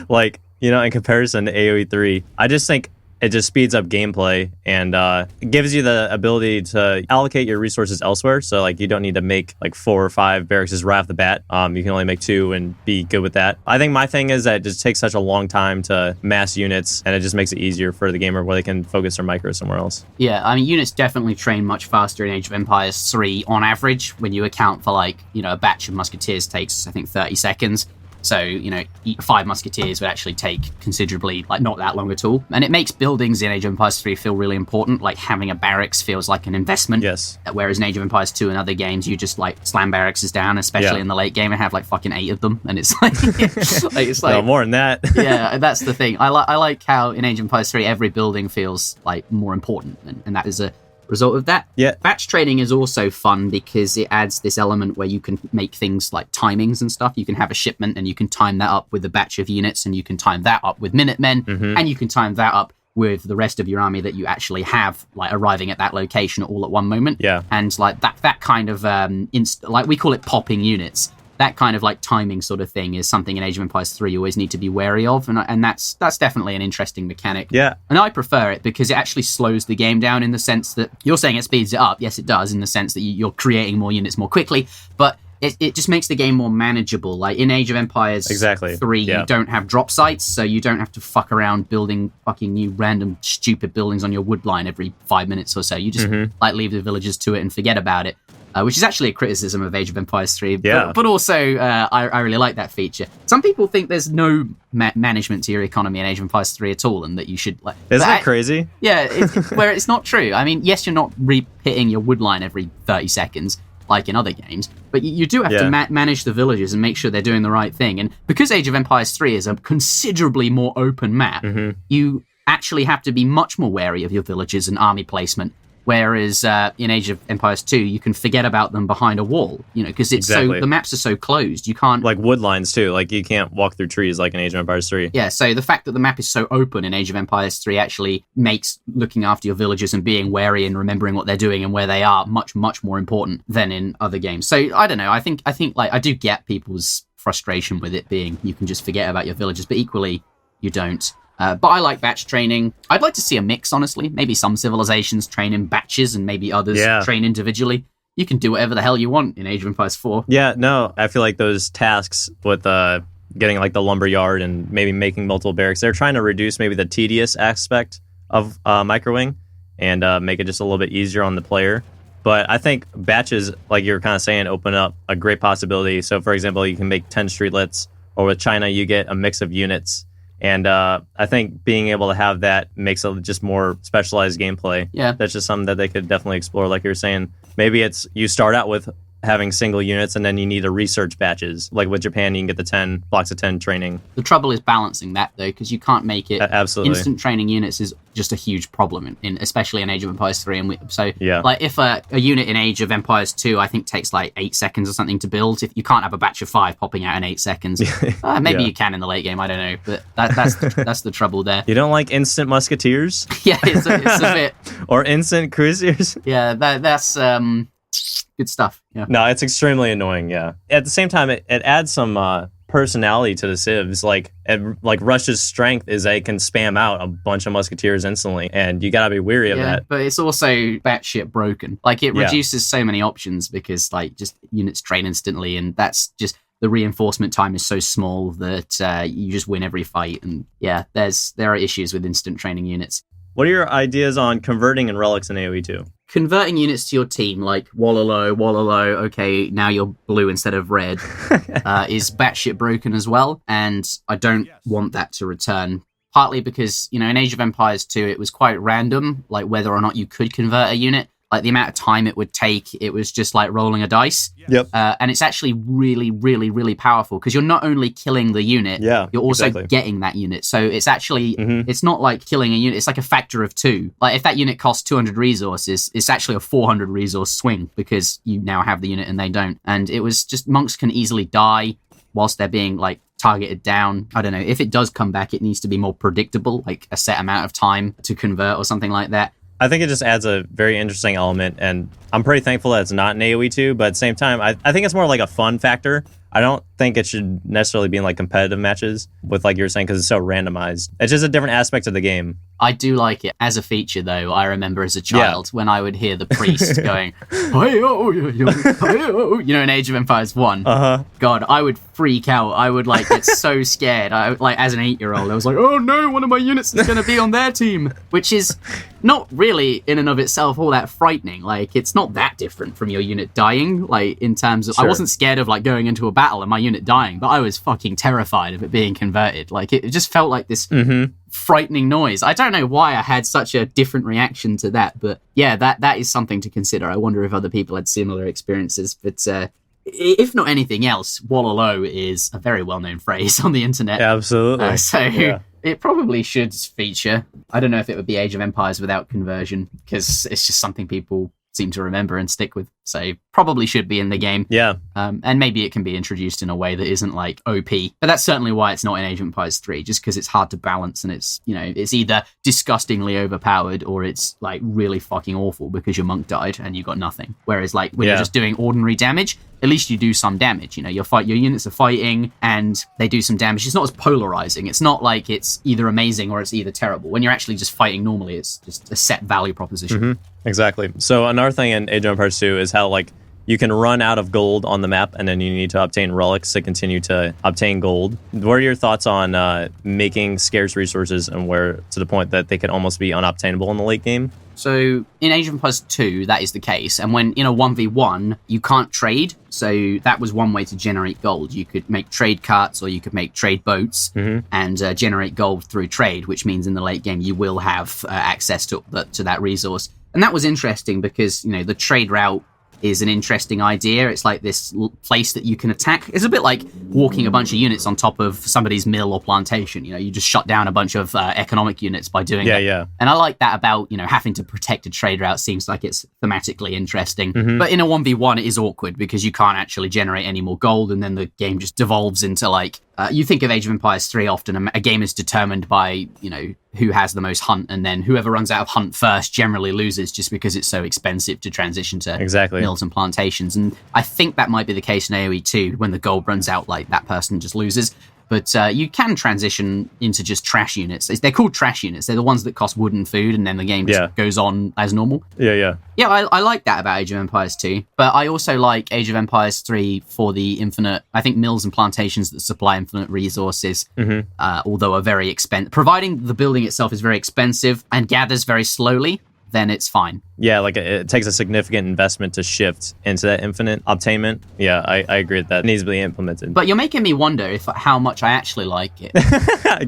Like, in comparison to AoE 3. I just think it just speeds up gameplay, and it gives you the ability to allocate your resources elsewhere. So like, you don't need to make like 4 or 5 barracks right off the bat. You can only make 2 and be good with that. I think my thing is that it just takes such a long time to mass units, and it just makes it easier for the gamer where they can focus their micro somewhere else. Yeah, I mean, units definitely train much faster in Age of Empires 3 on average, when you account for like, a batch of musketeers takes, I think, 30 seconds. So, 5 musketeers would actually take considerably, like, not that long at all. And it makes buildings in Age of Empires 3 feel really important. Like, having a barracks feels like an investment. Yes. Whereas in Age of Empires 2 and other games, you just, like, slam barracks down, especially in the late game, and have, like, fucking 8 of them. And it's like... it's like no, more than that. Yeah, that's the thing. I like how in Age of Empires 3, every building feels, like, more important. And that is a result of that. Yeah. Batch training is also fun because it adds this element where you can make things like timings and stuff. You can have a shipment and you can time that up with a batch of units, and you can time that up with Minutemen, and you can time that up with the rest of your army that you actually have, like, arriving at that location all at one moment. Yeah. And like that kind of like, we call it popping units. That kind of like timing sort of thing is something in Age of Empires 3 you always need to be wary of, and that's definitely an interesting mechanic. Yeah. And I prefer it because it actually slows the game down, in the sense that you're saying it speeds it up. Yes, it does, in the sense that you're creating more units more quickly, but it just makes the game more manageable. Like in Age of Empires 3, you don't have drop sites, so you don't have to fuck around building fucking new random stupid buildings on your wood line every 5 minutes or so. You just like leave the villagers to it and forget about it. Which is actually a criticism of Age of Empires 3, but also I really like that feature. Some people think there's no management to your economy in Age of Empires 3 at all, and that you should... like. Isn't that crazy? Yeah, where it's not true. I mean, yes, you're not hitting your wood line every 30 seconds, like in other games, but you do have to manage the villagers and make sure they're doing the right thing. And because Age of Empires 3 is a considerably more open map, you actually have to be much more wary of your villagers and army placement. Whereas in Age of Empires 2, you can forget about them behind a wall, because it's the maps are so closed. You can't... like wood lines, too. Like, you can't walk through trees like in Age of Empires 3. Yeah, so the fact that the map is so open in Age of Empires 3 actually makes looking after your villagers and being wary and remembering what they're doing and where they are much, much more important than in other games. So, I don't know. I think like, I do get people's frustration with it being you can just forget about your villagers, but equally, you don't. But I like batch training. I'd like to see a mix, honestly. Maybe some civilizations train in batches and maybe others train individually. You can do whatever the hell you want in Age of Empires 4. Yeah, no, I feel like those tasks with getting like the lumber yard and maybe making multiple barracks, they're trying to reduce maybe the tedious aspect of microwing and make it just a little bit easier on the player. But I think batches, like you were kind of saying, open up a great possibility. So, for example, you can make 10 streetlets, or with China, you get a mix of units. And I think being able to have that makes it just more specialized gameplay. Yeah. That's just something that they could definitely explore. Like you were saying, maybe it's you start out with having single units and then you need to research batches. Like with Japan, you can get the 10 blocks of 10 training. The trouble is balancing that, though, because you can't make it... Absolutely. Instant training units is just a huge problem, especially in Age of Empires 3. Like, if a unit in Age of Empires 2, I think, takes like 8 seconds or something to build, if you can't have a batch of 5 popping out in 8 seconds. Maybe you can in the late game, I don't know. But that's the trouble there. You don't like instant musketeers? Yeah, it's a bit... Or instant cruisers? Yeah, that's... good stuff. Yeah. No, it's extremely annoying. Yeah. At the same time, it adds some personality to the civs. Like Rush's strength is they can spam out a bunch of musketeers instantly, and you gotta be weary of that. But it's also batshit broken. Like it reduces so many options because like just units train instantly, and that's just the reinforcement time is so small that you just win every fight. And there are issues with instant training units. What are your ideas on converting in relics in AoE 2? Converting units to your team, like Wallalo, okay, now you're blue instead of red, is batshit broken as well, and I don't want that to return. Partly because, in Age of Empires 2, it was quite random, like whether or not you could convert a unit. Like the amount of time it would take, it was just like rolling a dice. Yep. And it's actually really, really, really powerful because you're not only killing the unit, you're also getting that unit. So it's actually, it's not like killing a unit, it's like a factor of 2. Like if that unit costs 200 resources, it's actually a 400 resource swing because you now have the unit and they don't. And it was just, monks can easily die whilst they're being like targeted down. I don't know, if it does come back, it needs to be more predictable, like a set amount of time to convert or something like that. I think it just adds a very interesting element, and I'm pretty thankful that it's not in AoE 2, but at the same time, I think it's more like a fun factor. I don't think it should necessarily be in like competitive matches with like you were saying because it's so randomized. It's just a different aspect of the game. I do like it as a feature though. I remember as a child when I would hear the priest going, "Hey-oh, hey-oh," in Age of Empires 1. God, I would freak out. I would like get so scared. I like as an 8-year-old, I was like, "Oh no, one of my units is going to be on their team," which is not really in and of itself all that frightening. Like it's not that different from your unit dying. Like in terms of, I wasn't scared of like going into a battle and my unit dying, but I was fucking terrified of it being converted. Like it just felt like this frightening noise. I don't know why I had such a different reaction to that, but yeah, that is something to consider. I wonder if other people had similar experiences, but if not anything else, Wallalo is a very well-known phrase on the internet. Absolutely. It probably should feature. I don't know if it would be Age of Empires without conversion, because it's just something people seem to remember and stick with. So probably should be in the game. Yeah. And maybe it can be introduced in a way that isn't like OP. But that's certainly why it's not in Age of Empires 3, just because it's hard to balance and it's, it's either disgustingly overpowered or it's like really fucking awful because your monk died and you got nothing. Whereas like when you're just doing ordinary damage, at least you do some damage. Your units are fighting and they do some damage. It's not as polarizing. It's not like it's either amazing or it's either terrible. When you're actually just fighting normally, it's just a set value proposition. Exactly. So another thing in Age of Empires 2 is how like you can run out of gold on the map, and then you need to obtain relics to continue to obtain gold. What are your thoughts on making scarce resources and where to the point that they could almost be unobtainable in the late game? So in Age of Empires 2, that is the case. And when in a 1v1, you can't trade. So that was one way to generate gold. You could make trade carts or you could make trade boats and generate gold through trade, which means in the late game you will have access to that resource. And that was interesting because, the trade route is an interesting idea. It's like this place that you can attack. It's a bit like walking a bunch of units on top of somebody's mill or plantation. You just shut down a bunch of economic units by doing that. Yeah. And I like that about, having to protect a trade route. Seems like it's thematically interesting. But in a 1v1, it is awkward because you can't actually generate any more gold, and then the game just devolves into like, you think of Age of Empires 3 often, a game is determined by, who has the most hunt, and then whoever runs out of hunt first generally loses just because it's so expensive to transition to mills and plantations. And I think that might be the case in AoE 2. When the gold runs out, like, that person just loses. But you can transition into just trash units. They're called trash units. They're the ones that cost wood and food, and then the game just goes on as normal. Yeah, I like that about Age of Empires 2. But I also like Age of Empires 3 for the infinite, I think, mills and plantations that supply infinite resources, although are very expensive. Providing the building itself is very expensive and gathers very slowly, then it's fine. Yeah, like it takes a significant investment to shift into that infinite obtainment. Yeah, I agree with that. It needs to be implemented. But you're making me wonder how much I actually like it.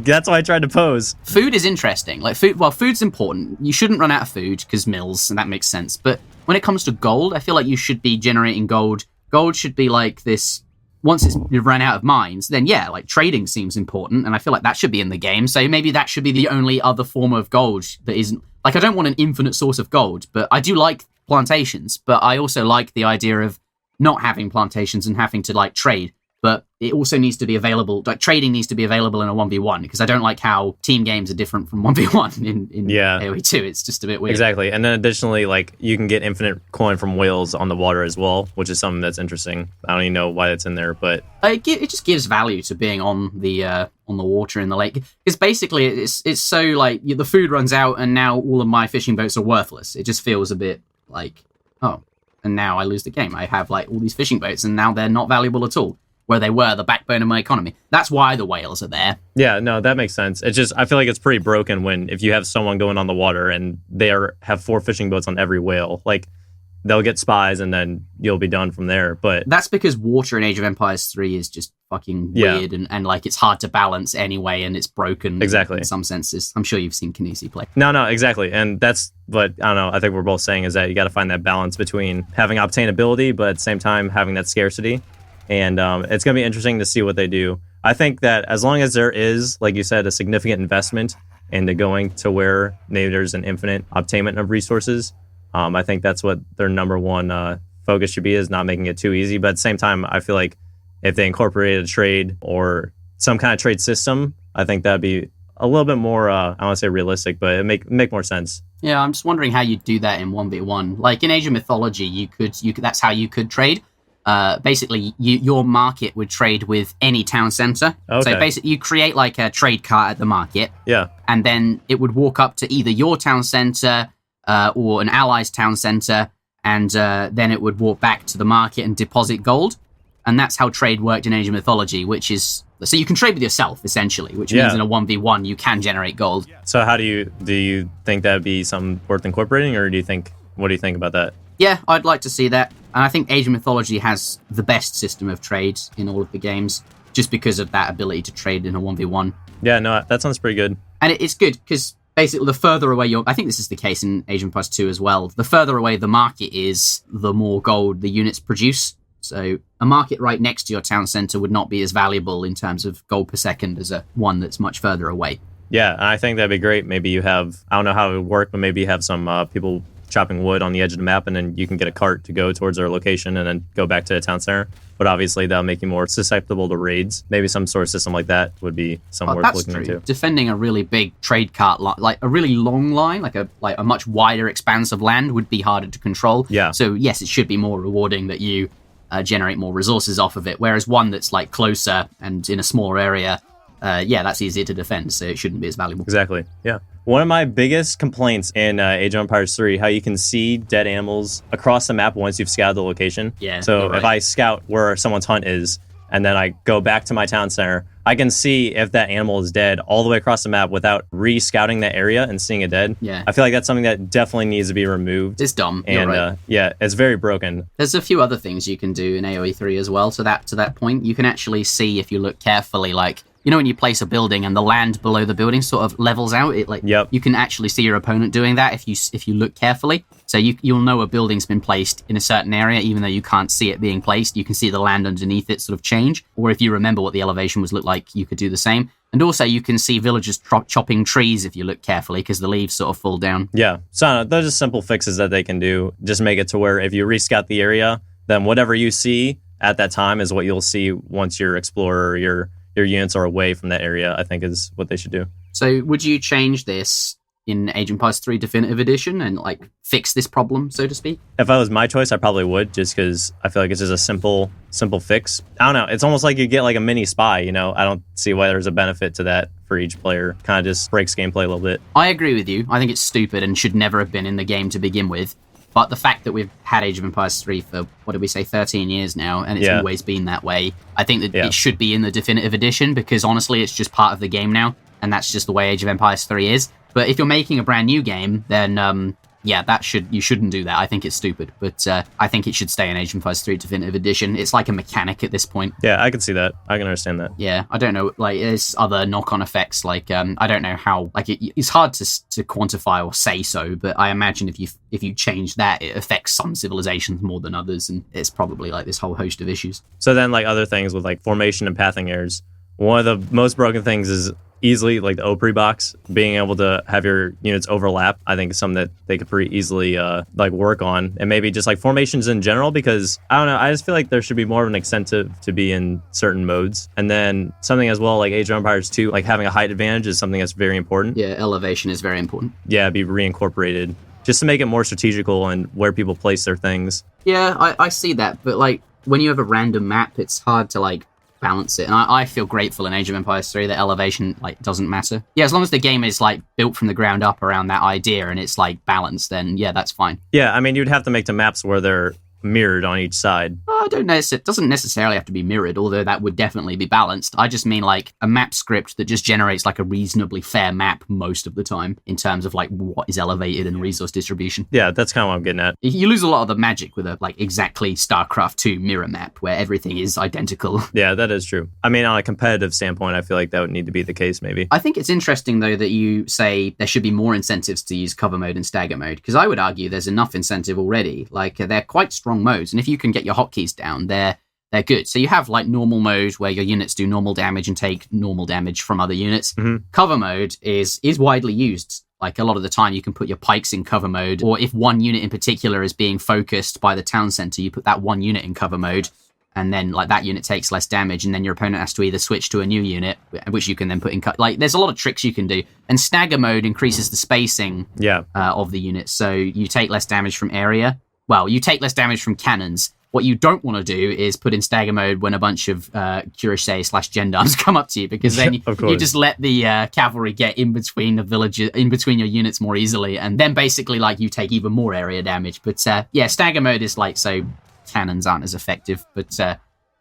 That's why I tried to pose. Food is interesting. Like food's important. You shouldn't run out of food because mills, and that makes sense. But when it comes to gold, I feel like you should be generating gold. Gold should be like this. Once you've run out of mines, then like trading seems important, and I feel like that should be in the game. So maybe that should be the only other form of gold that isn't. Like, I don't want an infinite source of gold, but I do like plantations. But I also like the idea of not having plantations and having to, like, trade. But it also needs to be available, like, trading needs to be available in a 1v1, because I don't like how team games are different from 1v1 in AoE 2. It's just a bit weird. Exactly. And then additionally, like, you can get infinite coin from whales on the water as well, which is something that's interesting. I don't even know why that's in there, but it just gives value to being on the water in the lake, because basically it's so like the food runs out and now all of my fishing boats are worthless. It just feels a bit like, oh, and now I lose the game. I have like all these fishing boats and now they're not valuable at all, where they were the backbone of my economy. That's why the whales are there. Yeah, no, that makes sense. It's just, I feel like it's pretty broken if you have someone going on the water and have 4 fishing boats on every whale. Like, they'll get spies and then you'll be done from there. But that's because water in Age of Empires 3 is just fucking weird and like it's hard to balance anyway, and it's broken in some senses. I'm sure you've seen Knusy play. No, exactly. And that's what, I don't know, I think we're both saying is that you got to find that balance between having obtainability, but at the same time having that scarcity. And it's going to be interesting to see what they do. I think that as long as there is, like you said, a significant investment into going to where maybe there's an infinite obtainment of resources, I think that's what their number one focus should be, is not making it too easy. But at the same time, I feel like if they incorporated a trade or some kind of trade system, I think that'd be a little bit more, I don't want to say realistic, but it make more sense. Yeah, I'm just wondering how you'd do that in 1v1. Like in Age of Mythology, you could that's how you could trade. Basically, your market would trade with any town center. Okay. So basically, you create like a trade cart at the market. Yeah. And then it would walk up to either your town center or an ally's town center, and then it would walk back to the market and deposit gold. And that's how trade worked in Age of Mythology, which is... So you can trade with yourself, essentially, which means in a 1v1, you can generate gold. So how do you think that would be something worth incorporating, or what do you think about that? Yeah, I'd like to see that. And I think Age of Mythology has the best system of trade in all of the games, just because of that ability to trade in a 1v1. Yeah, no, that sounds pretty good. And it's good, because basically the further away I think this is the case in Age of Empires 2 as well, the further away the market is, the more gold the units produce. So a market right next to your town center would not be as valuable in terms of gold per second as one that's much further away. Yeah, I think that'd be great. Maybe you have, I don't know how it would work, but maybe you have some people chopping wood on the edge of the map, and then you can get a cart to go towards their location and then go back to the town center. But obviously that'll make you more susceptible to raids. Maybe some sort of system like that would be something worth looking into. Defending a really big trade cart, like a really long line, like a much wider expanse of land, would be harder to control. Yeah. So yes, it should be more rewarding that you generate more resources off of it. Whereas one that's like closer and in a smaller area, that's easier to defend, so it shouldn't be as valuable. Exactly. Yeah. One of my biggest complaints in Age of Empires 3, how you can see dead animals across the map once you've scouted the location. Yeah. So if I scout where someone's hunt is, and then I go back to my town center, I can see if that animal is dead all the way across the map without re-scouting that area and seeing it dead. Yeah. I feel like that's something that definitely needs to be removed. It's dumb. And right. It's very broken. There's a few other things you can do in AoE 3 as well. To that point, you can actually see, if you look carefully, like, you know, when you place a building and the land below the building sort of levels out, you can actually see your opponent doing that if you look carefully. So you'll know a building's been placed in a certain area, even though you can't see it being placed. You can see the land underneath it sort of change. Or if you remember what the elevation was look like, you could do the same. And also you can see villagers chopping trees if you look carefully, because the leaves sort of fall down. Yeah, so those are simple fixes that they can do. Just make it to where if you rescout the area, then whatever you see at that time is what you'll see once your explorer or your units are away from that area, I think is what they should do. So would you change this in Age of Empires 3 Definitive Edition and like fix this problem, so to speak? If I was my choice, I probably would, just because I feel like it's just a simple fix. I don't know. It's almost like you get like a mini spy, you know? I don't see why there's a benefit to that for each player. Kind of just breaks gameplay a little bit. I agree with you. I think it's stupid and should never have been in the game to begin with. But the fact that we've had Age of Empires 3 for, 13 years now, and it's always been that way, I think that it should be in the Definitive Edition, because honestly, it's just part of the game now, and that's just the way Age of Empires 3 is. But if you're making a brand new game, then you shouldn't do that. I think it's stupid, but I think it should stay in Age of Empires 3 Definitive Edition. It's like a mechanic at this point. Yeah, I can see that. I can understand that. Yeah, I don't know, like, there's other knock-on effects, like, I don't know how, like, it's hard to quantify or say so, but I imagine if you change that, it affects some civilizations more than others, and it's probably, like, this whole host of issues. So then, like, other things with, like, formation and pathing errors, one of the most broken things is easily, like the Opry box, being able to have your units overlap, I think is something that they could pretty easily work on. And maybe just like formations in general, because I don't know, I just feel like there should be more of an incentive to be in certain modes. And then something as well, like Age of Empires 2, like having a height advantage is something that's very important. Yeah, elevation is very important. Yeah, be reincorporated just to make it more strategical and where people place their things. Yeah, I see that, but like when you have a random map, it's hard to like balance it, and I feel grateful in Age of Empires 3 that elevation like doesn't matter. Yeah, as long as the game is like built from the ground up around that idea and it's like balanced, then yeah, that's fine. Yeah, I mean, you'd have to make the maps where they're mirrored on each side. I don't know, it doesn't necessarily have to be mirrored, although that would definitely be balanced. I just mean like a map script that just generates like a reasonably fair map most of the time in terms of like what is elevated and resource distribution. Yeah, that's kind of what I'm getting at. You lose a lot of the magic with a like exactly StarCraft 2 mirror map where everything is identical. Yeah, that is true. I mean, on a competitive standpoint, I feel like that would need to be the case maybe. I think it's interesting though that you say there should be more incentives to use cover mode and stagger mode, because I would argue there's enough incentive already. Like they're quite strong modes, and if you can get your hotkeys down, they're good. So you have like normal mode where your units do normal damage and take normal damage from other units. Mm-hmm. Cover mode is widely used. Like a lot of the time you can put your pikes in cover mode, or if one unit in particular is being focused by the town center, you put that one unit in cover mode, and then like that unit takes less damage, and then your opponent has to either switch to a new unit, which you can then put in like there's a lot of tricks you can do. And stagger mode increases the spacing of the units, so you take less damage from area. Well, you take less damage from cannons. What you don't want to do is put in stagger mode when a bunch of cuirassiers/gendarmes come up to you, because then you just let the cavalry get in between the villages, in between your units more easily, and then basically like you take even more area damage. But stagger mode is like so cannons aren't as effective, but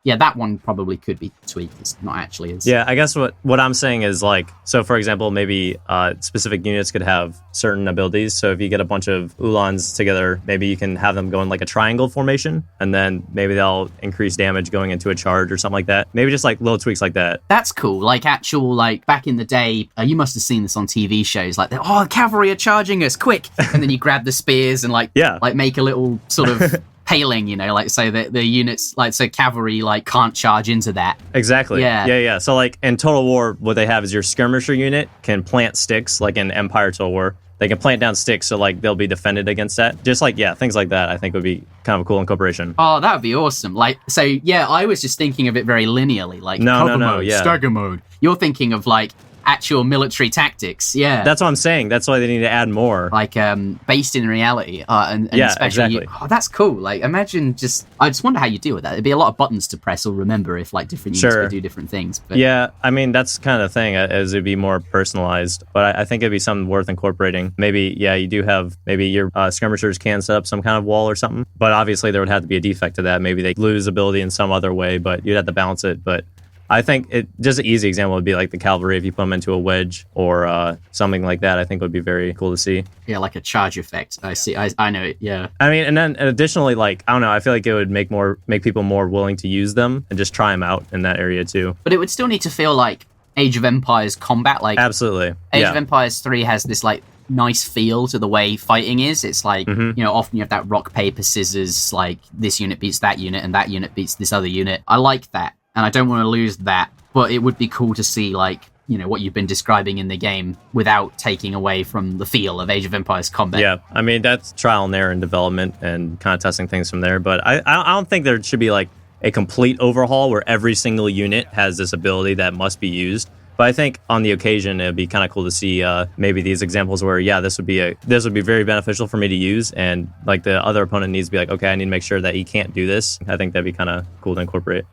yeah, that one probably could be tweaked. It's not actually as... Yeah, I guess what I'm saying is like, so for example, maybe specific units could have certain abilities. So if you get a bunch of Ulans together, maybe you can have them go in like a triangle formation, and then maybe they'll increase damage going into a charge or something like that. Maybe just like little tweaks like that. That's cool. Like actual, like back in the day, you must have seen this on TV shows, like, the cavalry are charging us, quick! And then you grab the spears and like make a little sort of... paling, you know, like so that the units, like so cavalry, like can't charge into that. Exactly. Yeah. So like in Total War, what they have is your skirmisher unit can plant sticks, like in Empire Total War. They can plant down sticks, so like they'll be defended against that. Just like things like that, I think would be kind of a cool incorporation. Oh, that would be awesome. Like I was just thinking of it very linearly, like cover mode, stagger mode. You're thinking of like actual military tactics. Yeah, that's what I'm saying. That's why they need to add more, like based in reality. And yeah, especially exactly. That's cool. Like, imagine I just wonder how you deal with that. It'd be a lot of buttons to press or remember if like different units would do different things. But yeah, I mean that's kind of the thing, as it'd be more personalized. But I think it'd be something worth incorporating. Maybe you do have your skirmishers can set up some kind of wall or something. But obviously there would have to be a defect to that. Maybe they lose ability in some other way, but you'd have to balance it. But I think just an easy example would be like the cavalry. If you put them into a wedge or something like that, I think would be very cool to see. Yeah, like a charge effect. I see. I know it. Yeah. I mean, and then additionally, like, I don't know, I feel like it would make people more willing to use them and just try them out in that area too. But it would still need to feel like Age of Empires combat. Like, absolutely. Age of Empires 3 has this like nice feel to the way fighting is. It's like, often you have that rock, paper, scissors, like this unit beats that unit and that unit beats this other unit. I like that. And I don't want to lose that, but it would be cool to see, like, what you've been describing in the game without taking away from the feel of Age of Empires combat. Yeah, I mean, that's trial and error and development and kind of testing things from there. But I don't think there should be, like, a complete overhaul where every single unit has this ability that must be used. But I think on the occasion, it'd be kind of cool to see maybe these examples where, this would be very beneficial for me to use. And, like, the other opponent needs to be like, okay, I need to make sure that he can't do this. I think that'd be kind of cool to incorporate.